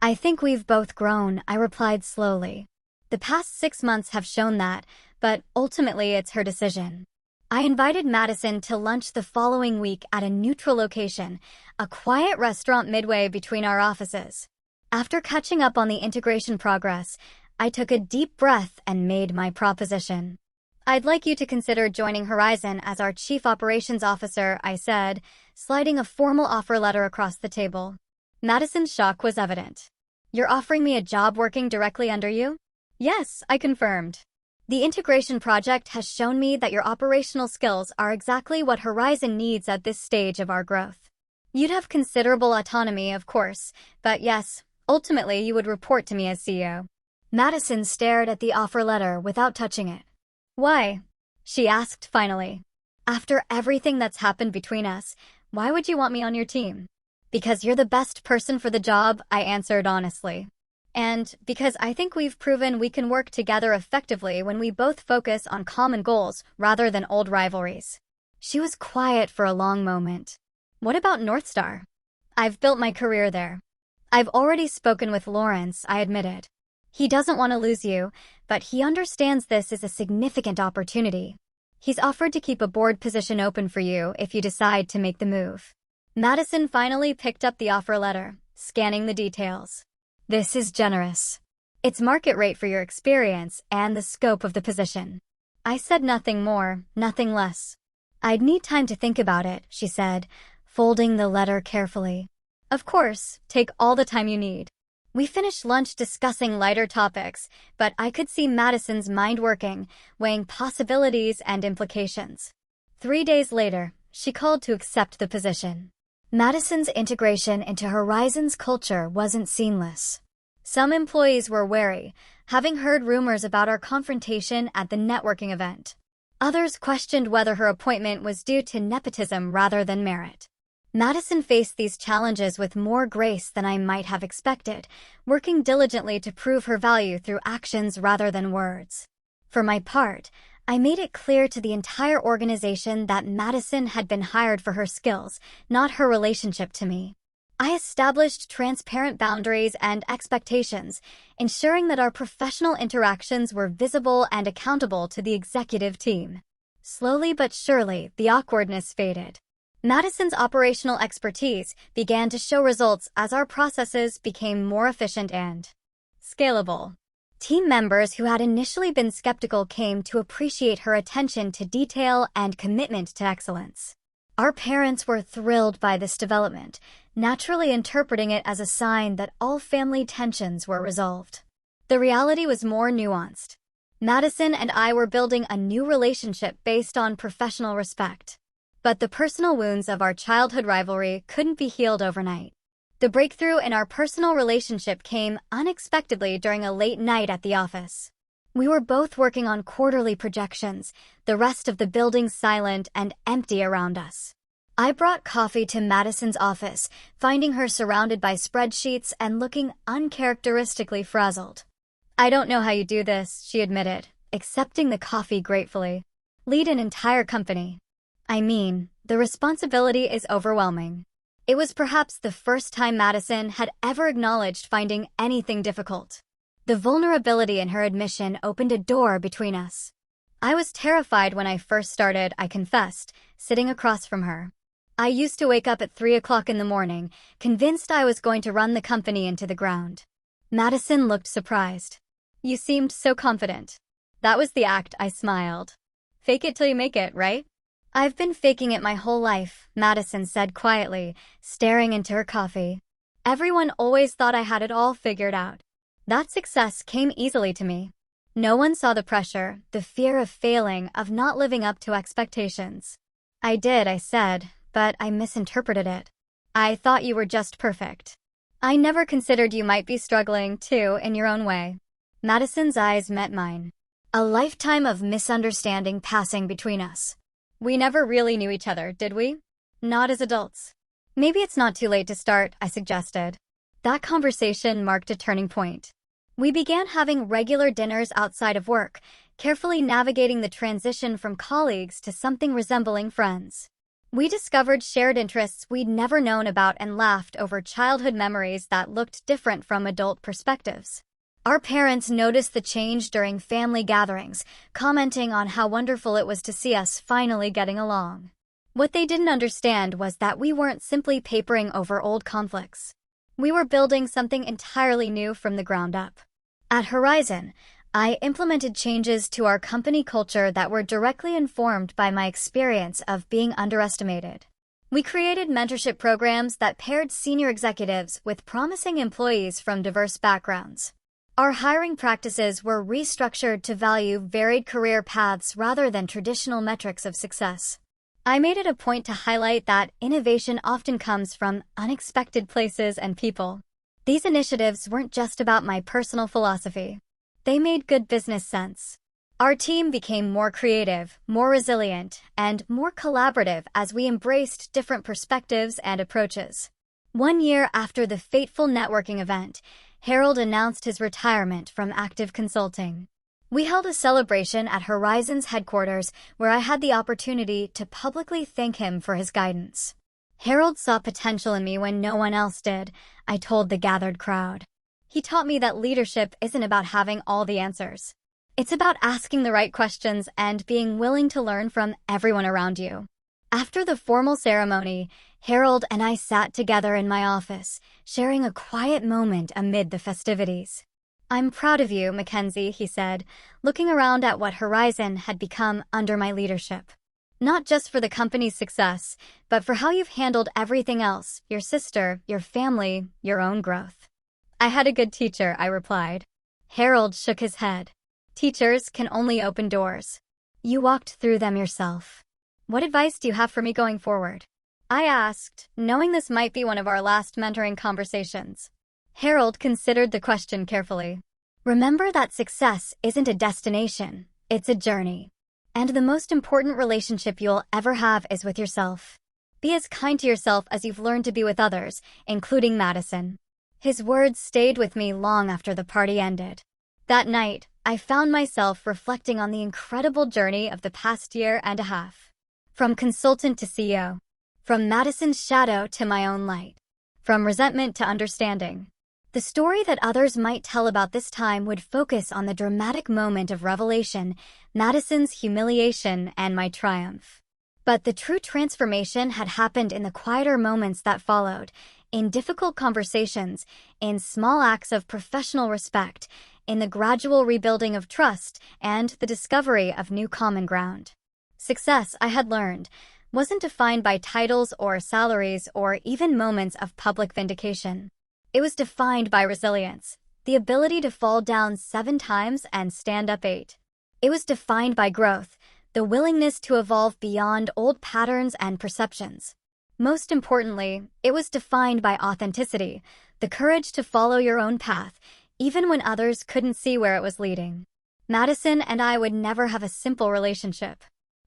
"I think we've both grown," I replied slowly. "The past 6 months have shown that, but ultimately it's her decision." I invited Madison to lunch the following week at a neutral location, a quiet restaurant midway between our offices. After catching up on the integration progress, I took a deep breath and made my proposition. "I'd like you to consider joining Horizon as our Chief Operations Officer," I said, sliding a formal offer letter across the table. Madison's shock was evident. "You're offering me a job working directly under you?" "Yes," I confirmed. "The integration project has shown me that your operational skills are exactly what Horizon needs at this stage of our growth. You'd have considerable autonomy, of course, but yes, ultimately you would report to me as CEO." Madison stared at the offer letter without touching it. "Why?" she asked finally. "After everything that's happened between us, why would you want me on your team?" "Because you're the best person for the job," I answered honestly. "And because I think we've proven we can work together effectively when we both focus on common goals rather than old rivalries." She was quiet for a long moment. "What about North Star?" "I've built my career there." "I've already spoken with Lawrence," I admitted. "He doesn't want to lose you, but he understands this is a significant opportunity. He's offered to keep a board position open for you if you decide to make the move." Madison finally picked up the offer letter, scanning the details. This is generous. It's market rate for your experience and the scope of the position. I said nothing more, nothing less. I'd need time to think about it, she said, folding the letter carefully. Of course, take all the time you need. We finished lunch discussing lighter topics, but I could see Madison's mind working, weighing possibilities and implications. 3 days later, she called to accept the position. Madison's integration into Horizon's culture wasn't seamless. Some employees were wary, having heard rumors about our confrontation at the networking event. Others questioned whether her appointment was due to nepotism rather than merit. Madison faced these challenges with more grace than I might have expected, working diligently to prove her value through actions rather than words. For my part, I made it clear to the entire organization that Madison had been hired for her skills, not her relationship to me. I established transparent boundaries and expectations, ensuring that our professional interactions were visible and accountable to the executive team. Slowly but surely, the awkwardness faded. Madison's operational expertise began to show results as our processes became more efficient and scalable. Team members who had initially been skeptical came to appreciate her attention to detail and commitment to excellence. Our parents were thrilled by this development, naturally interpreting it as a sign that all family tensions were resolved. The reality was more nuanced. Madison and I were building a new relationship based on professional respect. But the personal wounds of our childhood rivalry couldn't be healed overnight. The breakthrough in our personal relationship came unexpectedly during a late night at the office. We were both working on quarterly projections, the rest of the building silent and empty around us. I brought coffee to Madison's office, finding her surrounded by spreadsheets and looking uncharacteristically frazzled. I don't know how you do this, she admitted, accepting the coffee gratefully. Lead an entire company. I mean, the responsibility is overwhelming. It was perhaps the first time Madison had ever acknowledged finding anything difficult. The vulnerability in her admission opened a door between us. I was terrified when I first started, I confessed, sitting across from her. I used to wake up at 3 o'clock in the morning, convinced I was going to run the company into the ground. Madison looked surprised. You seemed so confident. That was the act, I smiled. Fake it till you make it, right? I've been faking it my whole life, Madison said quietly, staring into her coffee. Everyone always thought I had it all figured out. That success came easily to me. No one saw the pressure, the fear of failing, of not living up to expectations. I did, I said, but I misinterpreted it. I thought you were just perfect. I never considered you might be struggling, too, in your own way. Madison's eyes met mine. A lifetime of misunderstanding passing between us. We never really knew each other, did we? Not as adults. Maybe it's not too late to start, I suggested. That conversation marked a turning point. We began having regular dinners outside of work, carefully navigating the transition from colleagues to something resembling friends. We discovered shared interests we'd never known about and laughed over childhood memories that looked different from adult perspectives. Our parents noticed the change during family gatherings, commenting on how wonderful it was to see us finally getting along. What they didn't understand was that we weren't simply papering over old conflicts. We were building something entirely new from the ground up. At Horizon, I implemented changes to our company culture that were directly informed by my experience of being underestimated. We created mentorship programs that paired senior executives with promising employees from diverse backgrounds. Our hiring practices were restructured to value varied career paths rather than traditional metrics of success. I made it a point to highlight that innovation often comes from unexpected places and people. These initiatives weren't just about my personal philosophy. They made good business sense. Our team became more creative, more resilient, and more collaborative as we embraced different perspectives and approaches. 1 year after the fateful networking event, Harold announced his retirement from active consulting. We held a celebration at Horizon's headquarters where I had the opportunity to publicly thank him for his guidance. Harold saw potential in me when no one else did, I told the gathered crowd. He taught me that leadership isn't about having all the answers. It's about asking the right questions and being willing to learn from everyone around you. After the formal ceremony, Harold and I sat together in my office, sharing a quiet moment amid the festivities. "I'm proud of you, Mackenzie," he said, looking around at what Horizon had become under my leadership. "Not just for the company's success, but for how you've handled everything else, your sister, your family, your own growth." "I had a good teacher," I replied. Harold shook his head. "Teachers can only open doors. You walked through them yourself. What advice do you have for me going forward?" I asked, knowing this might be one of our last mentoring conversations. Harold considered the question carefully. "Remember that success isn't a destination, it's a journey. And the most important relationship you'll ever have is with yourself. Be as kind to yourself as you've learned to be with others, including Madison." His words stayed with me long after the party ended. That night, I found myself reflecting on the incredible journey of the past year and a half. From consultant to CEO. From Madison's shadow to my own light. From resentment to understanding. The story that others might tell about this time would focus on the dramatic moment of revelation, Madison's humiliation, and my triumph. But the true transformation had happened in the quieter moments that followed, in difficult conversations, in small acts of professional respect, in the gradual rebuilding of trust, and the discovery of new common ground. Success, I had learned, wasn't defined by titles or salaries or even moments of public vindication. It was defined by resilience, the ability to fall down 7 times and stand up 8. It was defined by growth, the willingness to evolve beyond old patterns and perceptions. Most importantly, it was defined by authenticity, the courage to follow your own path, even when others couldn't see where it was leading. Madison and I would never have a simple relationship.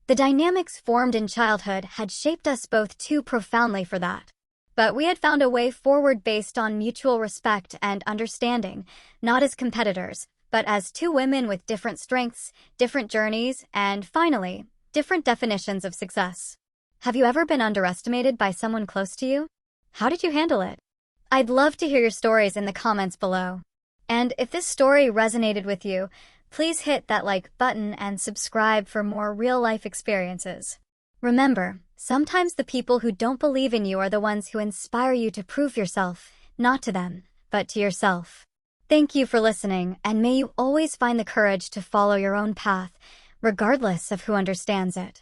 The dynamics formed in childhood had shaped us both too profoundly for that. But we had found a way forward based on mutual respect and understanding, not as competitors, but as 2 women with different strengths, different journeys, and finally, different definitions of success. Have you ever been underestimated by someone close to you? How did you handle it? I'd love to hear your stories in the comments below. And if this story resonated with you, please hit that like button and subscribe for more real-life experiences. Remember, sometimes the people who don't believe in you are the ones who inspire you to prove yourself, not to them, but to yourself. Thank you for listening, and may you always find the courage to follow your own path, regardless of who understands it.